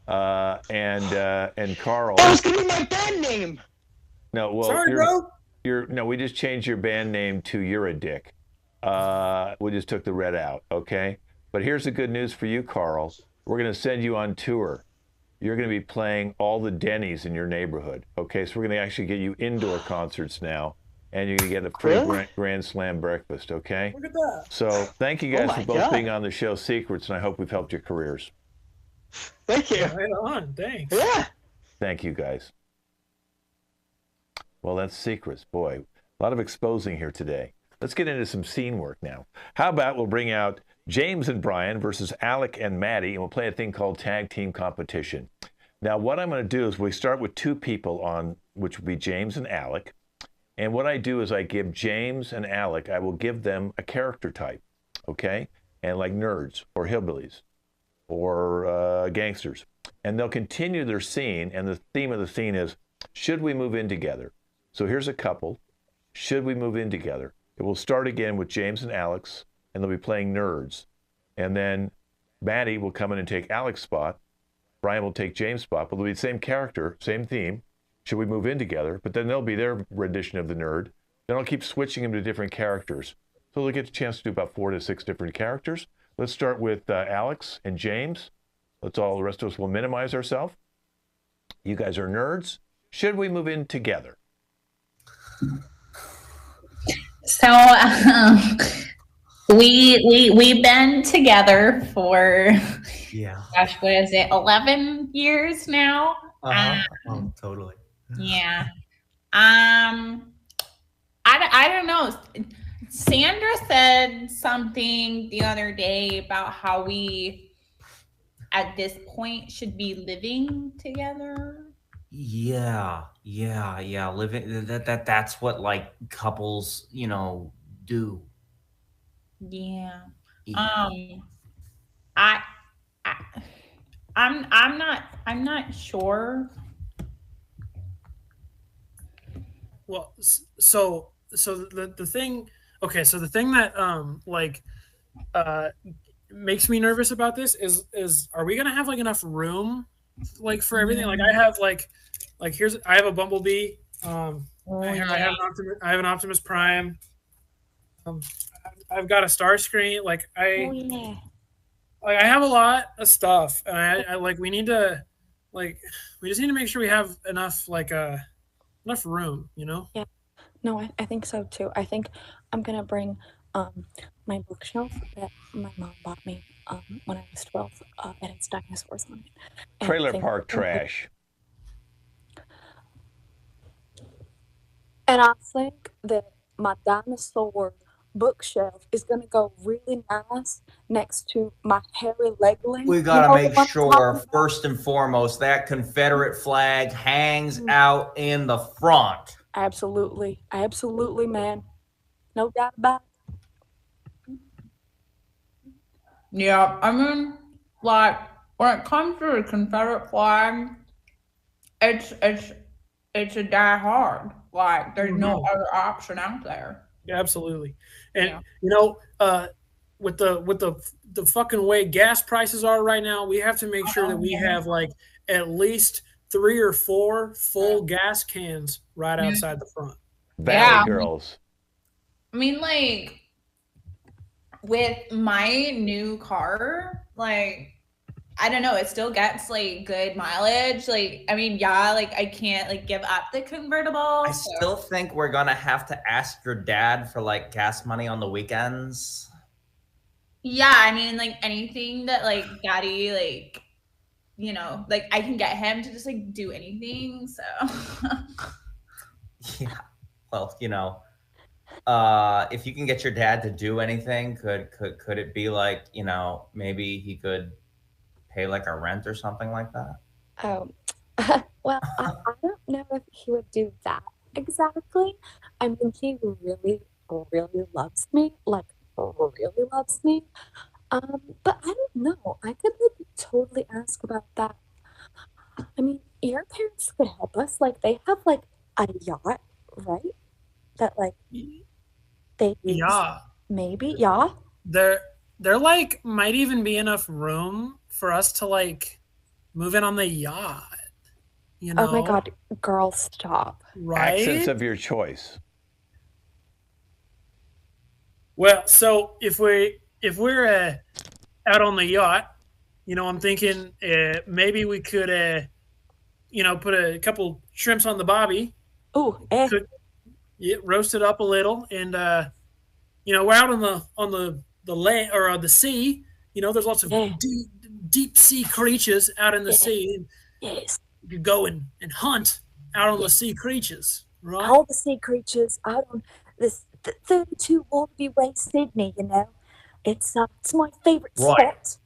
And Carl. That was going to be my band name. No, well, sorry, bro. We just changed your band name to You're a Dick. We just took the red out, okay? But here's the good news for you, Carl. We're going to send you on tour. You're going to be playing all the Denny's in your neighborhood, okay? So we're going to actually get you indoor concerts now, and you're going to get a free Grand Slam breakfast, okay? Look at that. So thank you guys for both being on the show Secrets, and I hope we've helped your careers. Thank you. Right on. Thanks. Yeah. Thank you, guys. Well, that's Secrets. Boy, a lot of exposing here today. Let's get into some scene work now. How about we'll bring out James and Brian versus Alec and Maddie, and we'll play a thing called Tag Team Competition. Now, what I'm going to do is we start with two people on, which would be James and Alec. And what I do is I give James and Alec, I will give them a character type, okay? And like nerds or hillbillies or gangsters. And they'll continue their scene, and the theme of the scene is, should we move in together? So here's a couple. Should we move in together? It will start again with James and Alex, and they'll be playing nerds. And then Maddie will come in and take Alex's spot. Brian will take James' spot, but they'll be the same character, same theme. Should we move in together? But then they'll be their rendition of the nerd. Then I'll keep switching them to different characters. So they'll get a chance to do about 4 to 6 different characters. Let's start with Alex and James. The rest of us will minimize ourselves. You guys are nerds. Should we move in together? So we've been together for gosh, what is it, 11 years now? Totally. Yeah. I don't know. Sandra said something the other day about how we at this point should be living together. Yeah. Living that's what like couples, do. Yeah. I'm not sure. Well, so the thing, okay, so the thing that makes me nervous about this is are we gonna have like enough room like for everything? Like I have I have a Bumblebee. I have an Optimus Prime. I've got a Starscream. I have a lot of stuff, and I we need to we just need to make sure we have enough enough room, Yeah. No, I think so too. I think I'm gonna bring my bookshelf that my mom bought me when I was 12, and it's dinosaurs on it. And Trailer park trash. And I think that my dinosaur bookshelf is gonna go really nice next to my hairy legling. We gotta make sure, first and foremost, that Confederate flag hangs out in the front. Absolutely, man. No doubt about it. Yeah, I mean, when it comes to the Confederate flag, it's a die hard. There's no other option out there. Yeah, absolutely. And with the fucking way gas prices are right now, we have to make sure that we have at least 3 or 4 full gas cans right outside the front. Valley girls. I mean, with my new car, I don't know, it still gets like good mileage. Like, I mean, yeah, like I can't like give up the convertible. I still think we're gonna have to ask your dad for like gas money on the weekends. Yeah, I mean, like anything that like daddy, like, you know, like I can get him to just like do anything. So Yeah. Well, you know, if you can get your dad to do anything, could it be like, you know, maybe he could pay like a rent or something like that? Oh, well, I don't know if he would do that exactly. I mean, he really, really loves me, like really loves me. But I don't know. I could like totally ask about that. I mean, your parents could help us. Like, they have like a yacht, right? That like they use. Yeah. Maybe, yeah. There like might even be enough room for us to like move in on the yacht. You know? Oh my God, girl, stop. Right? Accents of your choice. Well, so if we're out on the yacht, you know, I'm thinking maybe we could you know, put a couple shrimps on the bobby. Ooh, roast it up a little, and you know, we're out on the land or the sea. You know, there's lots of deep sea creatures out in the sea. Yes. You could go and hunt out on the sea creatures, right? All the sea creatures out on this 32 Wallaby Way, Sydney, you know. It's my favorite spot.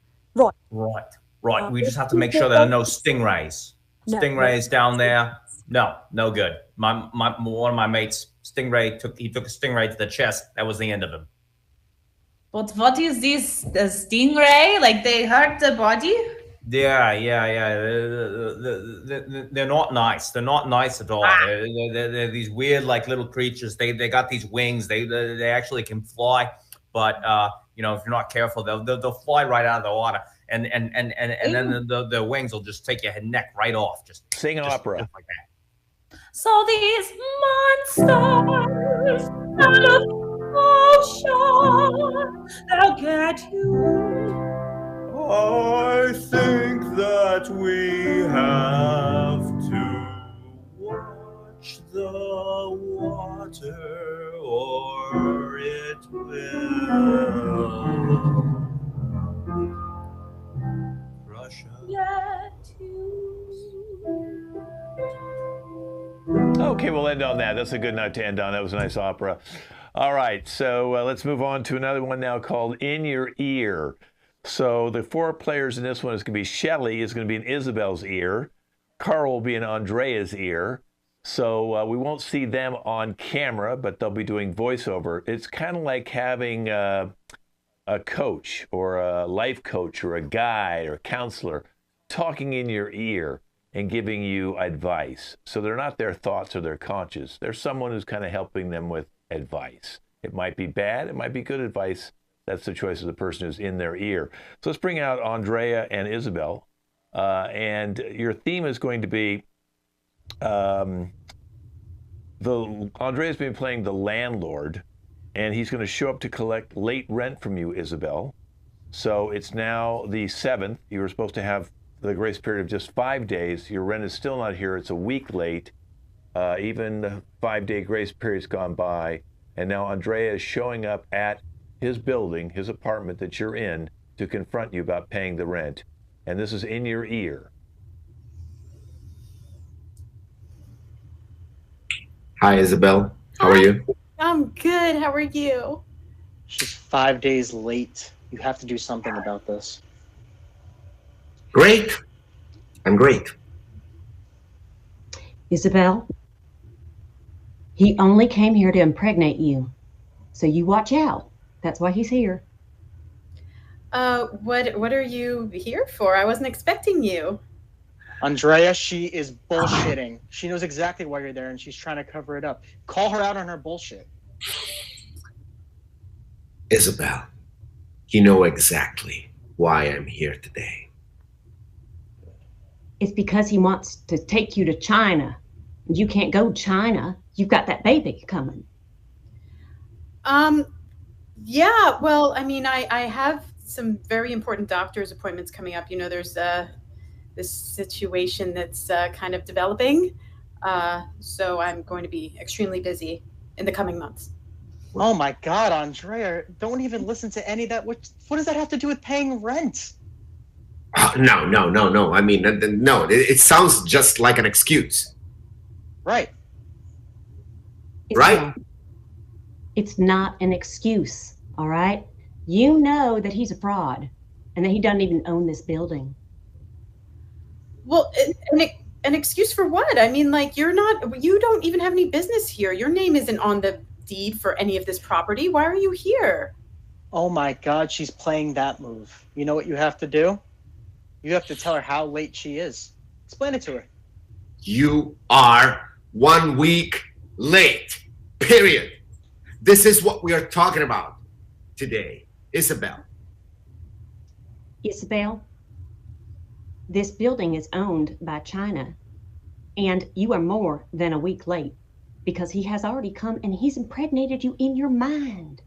Right. We just have to make sure there are no stingrays. Stingrays down there. No good. One of my mates, took a stingray to the chest. That was the end of him. But what is this? The stingray? Like they hurt the body? Yeah. They're not nice. They're not nice at all. They're these weird, like little creatures. They got these wings. They actually can fly, but you know, if you're not careful, they'll fly right out of the water, and then the wings will just take your neck right off. Just sing an opera just like that. So these monsters out of ocean, they'll get you. I think that we have to watch the water, or it will crush us. Get you. Okay, we'll end on that. That's a good note to end on. That was a nice opera. All right, so let's move on to another one now called In Your Ear. So the four players in this one is going to be Shelly is going to be in Isabel's ear. Carl will be in Andrea's ear. So we won't see them on camera, but they'll be doing voiceover. It's kind of like having a coach or a life coach or a guide or a counselor talking in your ear and giving you advice. So they're not their thoughts or their conscious. They're someone who's kind of helping them with advice. It might be bad, it might be good advice. That's the choice of the person who's in their ear. So let's bring out Andrea and Isabel. And your theme is going to be, Andrea's been playing the landlord, and he's going to show up to collect late rent from you, Isabel. So it's now the 7th. You were supposed to have the grace period of just 5 days. Your rent is still not here. It's a week late. Even the 5-day grace period's gone by. And now Andrea is showing up at his building, his apartment that you're in, to confront you about paying the rent. And this is in your ear. Hi, Isabel. How are you? I'm good. How are you? She's 5 days late. You have to do something about this. Great. I'm great. Isabel, he only came here to impregnate you. So you watch out. That's why he's here. What are you here for? I wasn't expecting you. Andrea, she is bullshitting. She knows exactly why you're there, and she's trying to cover it up. Call her out on her bullshit. Isabel, you know exactly why I'm here today. It's because he wants to take you to China. You can't go to China. You've got that baby coming. Yeah, well, I mean, I have some very important doctor's appointments coming up. You know, there's this situation that's kind of developing. So I'm going to be extremely busy in the coming months. Oh my God, Andrea, don't even listen to any of that. What does that have to do with paying rent? No. I mean, no, it sounds just like an excuse. Right. Right? It's not an excuse, all right? You know that he's a fraud and that he doesn't even own this building. Well, an excuse for what? I mean, like, you don't even have any business here. Your name isn't on the deed for any of this property. Why are you here? Oh my God, she's playing that move. You know what you have to do? You have to tell her how late she is. Explain it to her. You are 1 week late, period. This is what we are talking about today, Isabel. Isabel, this building is owned by China, and you are more than a week late because he has already come and he's impregnated you in your mind.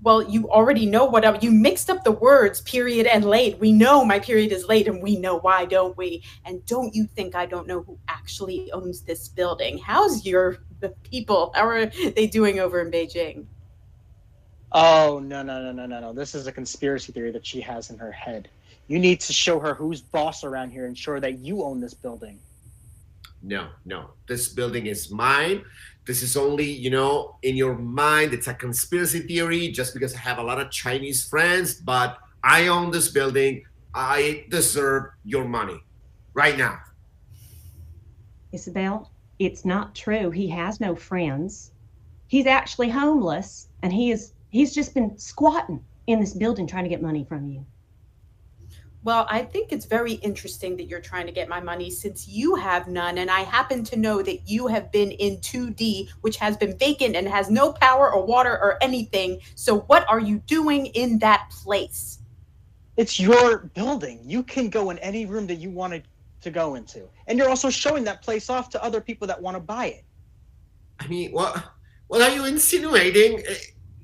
Well, you already know you mixed up the words period and late. We know my period is late and we know why, don't we? And don't you think I don't know who actually owns this building? The people, how are they doing over in Beijing? Oh, no. This is a conspiracy theory that she has in her head. You need to show her who's boss around here and show her that you own this building. No. This building is mine. This is only, in your mind. It's a conspiracy theory just because I have a lot of Chinese friends, but I own this building. I deserve your money right now. Isabel, it's not true. He has no friends. He's actually homeless, and he's just been squatting in this building trying to get money from you. Well, I think it's very interesting that you're trying to get my money since you have none. And I happen to know that you have been in 2D, which has been vacant and has no power or water or anything. So what are you doing in that place? It's your building. You can go in any room that you wanted to go into. And you're also showing that place off to other people that want to buy it. I mean, what are you insinuating?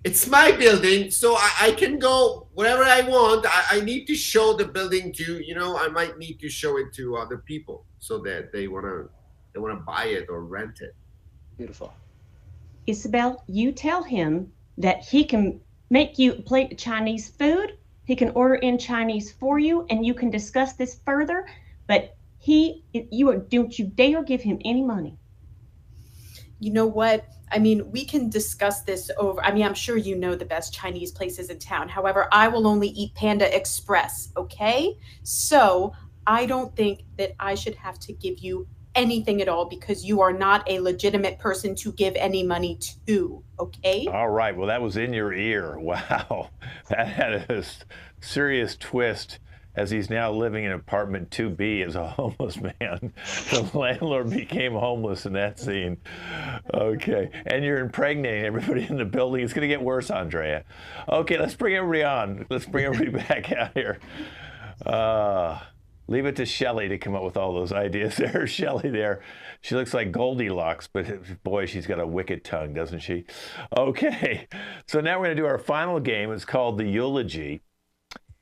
It's my building, so I can go wherever I want. I need to show the building to, I might need to show it to other people so that they wanna buy it or rent it. Beautiful. Isabel, you tell him that he can make you a plate of Chinese food. He can order in Chinese for you, and you can discuss this further. But don't you dare give him any money. You know what? I mean, we can discuss this over. I mean, I'm sure you know the best Chinese places in town. However, I will only eat Panda Express, okay? So I don't think that I should have to give you anything at all because you are not a legitimate person to give any money to, okay? All right. Well, that was in your ear. Wow. That had a serious twist, as he's now living in apartment 2B as a homeless man. The landlord became homeless in that scene. Okay, and you're impregnating everybody in the building. It's gonna get worse, Andrea. Okay, let's bring everybody on. Let's bring everybody back out here. Leave it to Shelley to come up with all those ideas. There's Shelley there. She looks like Goldilocks, but boy, she's got a wicked tongue, doesn't she? Okay, so now we're gonna do our final game. It's called the Eulogy.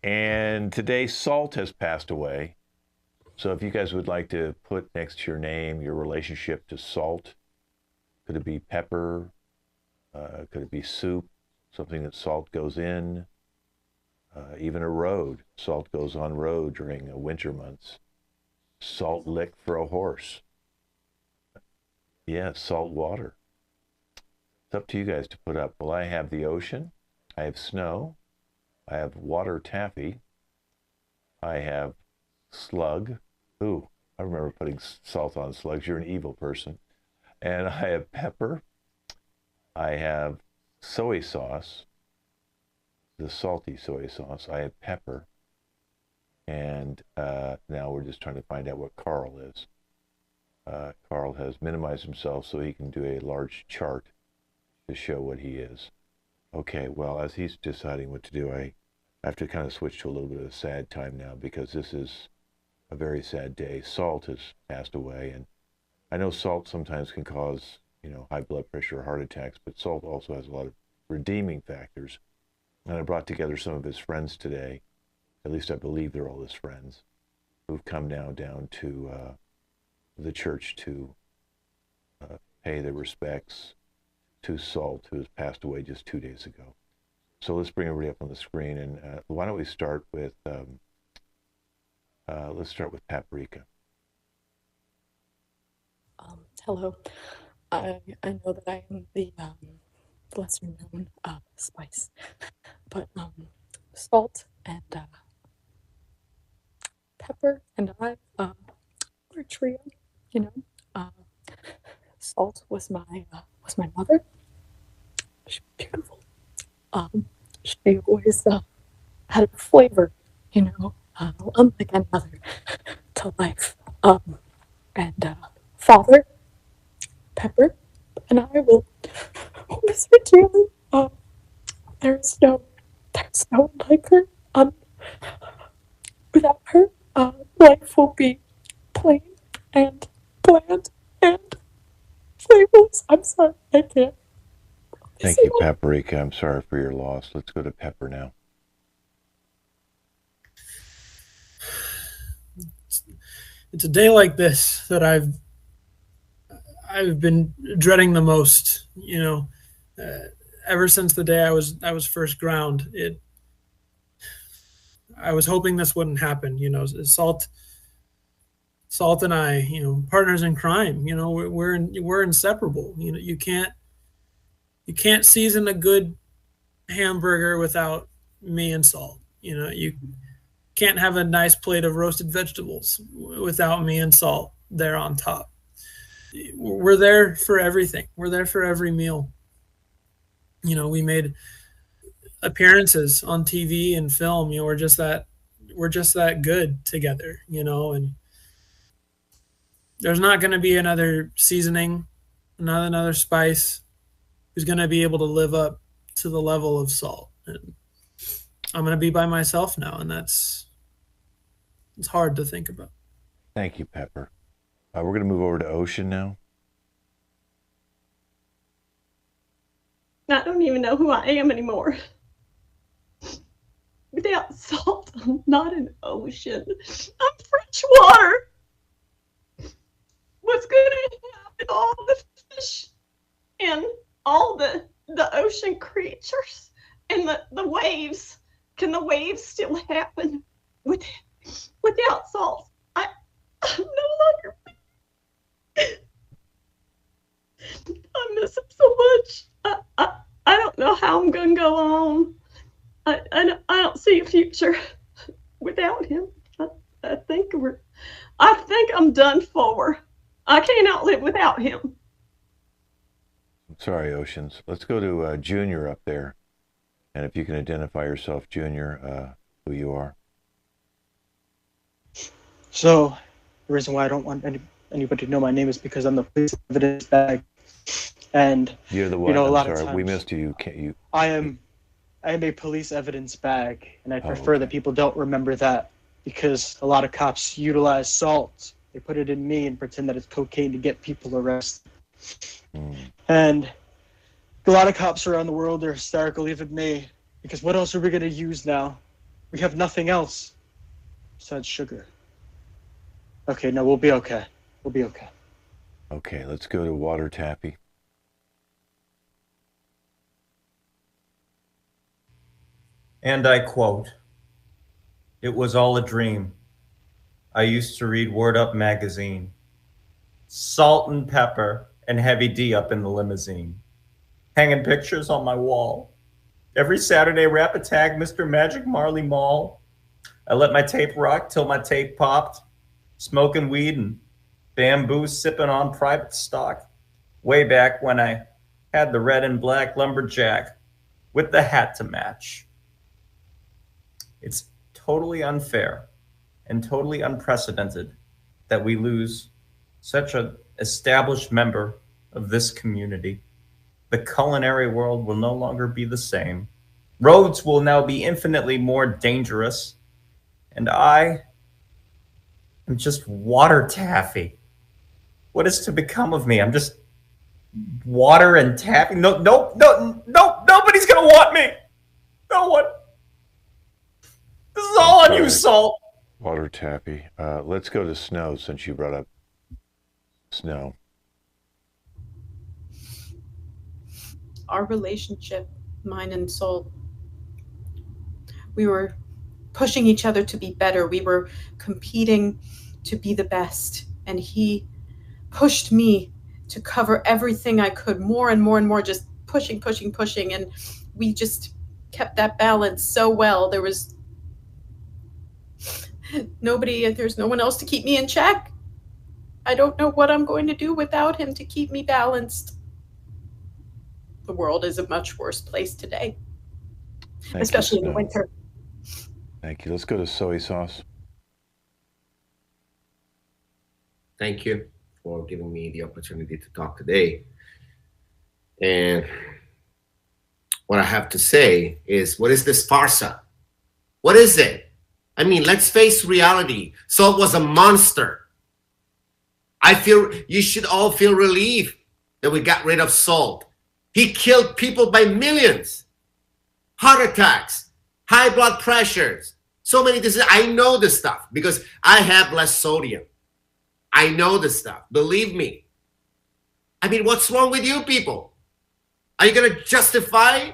And today, Salt has passed away. So if you guys would like to put next to your name your relationship to salt, could it be pepper? Could it be soup? Something that salt goes in? Even a road. Salt goes on road during winter months. Salt lick for a horse. Yeah, salt water. It's up to you guys to put up. Well, I have the ocean. I have snow. I have water taffy. I have slug. Ooh, I remember putting salt on slugs. You're an evil person. And I have pepper. I have soy sauce, the salty soy sauce. I have pepper. And now we're just trying to find out what Carl is. Carl has minimized himself so he can do a large chart to show what he is. Okay, well, as he's deciding what to do, I have to kind of switch to a little bit of a sad time now because this is a very sad day. Salt has passed away, and I know salt sometimes can cause, high blood pressure or heart attacks, but salt also has a lot of redeeming factors. And I brought together some of his friends today. At least I believe they're all his friends, who've come now down to the church to pay their respects to Salt, who has passed away just 2 days ago. So let's bring everybody up on the screen, and why don't we start with let's start with Paprika. Hello. I know that I am the lesser known Spice, but Salt and Pepper and I we're a trio. You know, Salt was my mother. She was beautiful. She always had a flavor, you know, unlike another to life. And Father, Pepper, and I will miss her dearly. There's no one like her. Without her, life will be plain and bland and flavorless. I'm sorry, I can't. Thank you, Paprika. I'm sorry for your loss. Let's go to Pepper now. It's a day like this that I've been dreading the most. You know, ever since the day I was first ground. I was hoping this wouldn't happen. You know, Salt and I, you know, partners in crime. You know, we're inseparable. You know, you can't season a good hamburger without me and Salt. You know, you can't have a nice plate of roasted vegetables without me and Salt there on top. We're there for everything. We're there for every meal. You know, we made appearances on TV and film. You know, we're just that good together, you know, and there's not going to be another seasoning, another spice who's going to be able to live up to the level of Salt. And I'm going to be by myself now, and it's hard to think about. Thank you, Pepper. We're going to move over to Ocean now. I don't even know who I am anymore. Without Salt, I'm not an ocean. I'm fresh water. What's going to happen to all the fish and all the ocean creatures and the waves? Can the waves still happen without Salt? I'm no longer. I miss him so much. I don't know how I'm going to go on. I don't see a future without him. I think I'm done for. I can't outlive without him. I'm sorry, Oceans. Let's go to Junior up there. And if you can identify yourself, Junior, who you are. So, the reason why I don't want anybody to know my name is because I'm the police evidence bag. And you're the what? You know, a lot I'm sorry, of times we missed you. Can't you? I am a police evidence bag, and I prefer that people don't remember that because a lot of cops utilize Salt. They put it in me and pretend that it's cocaine to get people arrested. And a lot of cops around the world are hysterical, even me, because what else are we going to use now? We have nothing else besides sugar. Okay, no, we'll be okay. We'll be okay. Okay, let's go to Water Tappy. And I quote, "It was all a dream. I used to read Word Up magazine. Salt and Pepper and Heavy D up in the limousine. Hanging pictures on my wall. Every Saturday rap a tag Mr. Magic Marley Mall. I let my tape rock till my tape popped. Smoking weed and bamboo sipping on private stock. Way back when I had the red and black lumberjack with the hat to match. It's totally unfair and totally unprecedented that we lose such an established member of this community. The culinary world will no longer be the same. Roads will now be infinitely more dangerous. And I am just water taffy. What is to become of me? I'm just water and taffy. No, nobody's gonna want me. No one. This is all on you, Salt. Water Tappy. Let's go to Snow since you brought up Snow. Our relationship, mine and Soul, we were pushing each other to be better. We were competing to be the best. And he pushed me to cover everything I could, more and more and more, just pushing. And we just kept that balance so well. There's no one else to keep me in check. I don't know what I'm going to do without him to keep me balanced. The world is a much worse place today, especially in the winter. Thank you. Let's go to Soy Sauce. Thank you for giving me the opportunity to talk today. And what I have to say is, what is this farsa? What is it? I mean, let's face reality. Salt was a monster. I feel you should all feel relief that we got rid of Salt. He killed people by millions. Heart attacks, high blood pressures, so many diseases. I know this stuff because I have less sodium. I know this stuff. Believe me. I mean, what's wrong with you people? Are you going to justify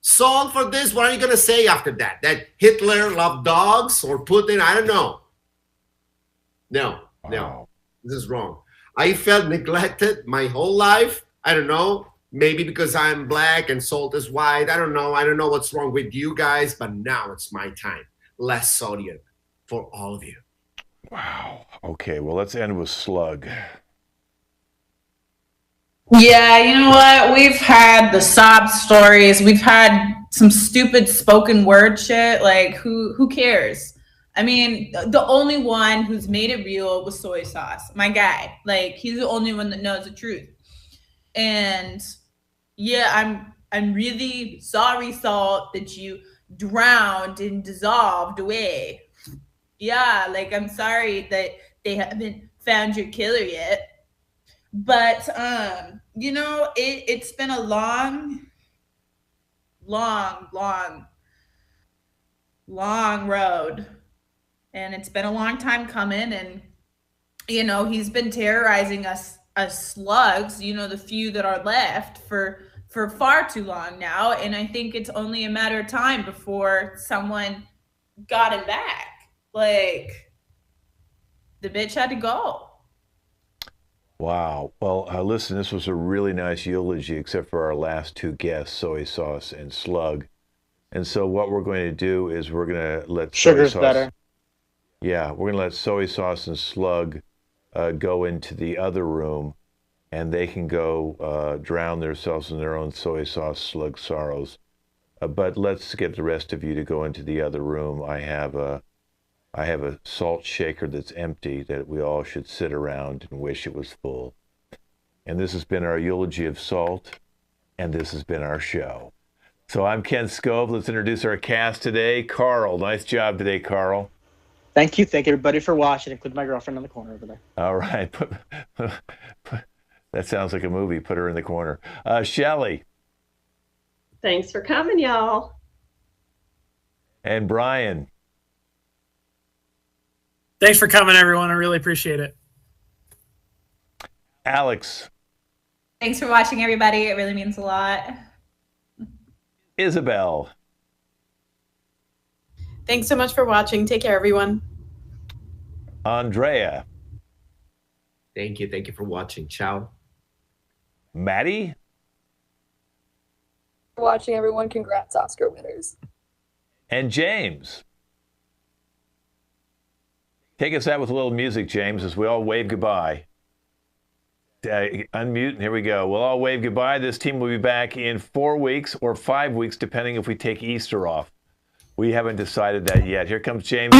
Salt for this? What are you going to say after that? That Hitler loved dogs or Putin? I don't know. No. This is wrong. I felt neglected my whole life. I don't know. Maybe because I'm black and Salt is white. I don't know. I don't know what's wrong with you guys, but now it's my time. Less sodium for all of you. Wow. Okay, well, let's end with Slug. Yeah, you know what? We've had the sob stories. We've had some stupid spoken word shit. Like, who cares? I mean, the only one who's made it real was Soy Sauce, my guy. Like, he's the only one that knows the truth. And yeah, I'm really sorry, Salt, that you drowned and dissolved away. Yeah, like, I'm sorry that they haven't found your killer yet. But you know, it's been a long road, and it's been a long time coming. And you know, he's been terrorizing us slugs, you know, the few that are left, for far too long now. And I think it's only a matter of time before someone got him back. Like, the bitch had to go. Wow. Well, listen, this was a really nice eulogy, except for our last two guests, Soy Sauce and Slug. And so what we're going to do is we're going to let Sugar's better. Yeah, we're going to let Soy Sauce and Slug go into the other room, and they can go drown themselves in their own soy sauce slug sorrows. But let's get the rest of you to go into the other room. I have a salt shaker that's empty that we all should sit around and wish it was full. And this has been our eulogy of Salt, and this has been our show. So I'm Ken Scove. Let's introduce our cast today. Carl, nice job today, Carl. Thank you everybody for watching, including my girlfriend in the corner over there. All right. That sounds like a movie. Put her in the corner. Shelly. Thanks for coming, y'all. And Brian. Thanks for coming, everyone. I really appreciate it. Alex. Thanks for watching, everybody. It really means a lot. Isabel. Thanks so much for watching. Take care, everyone. Andrea. Thank you for watching. Ciao. Maddie. For watching, everyone. Congrats, Oscar winners. And James. Take us out with a little music, James, as we all wave goodbye. Unmute, and here we go. We'll all wave goodbye. This team will be back in 4 weeks or 5 weeks, depending if we take Easter off. We haven't decided that yet. Here comes James.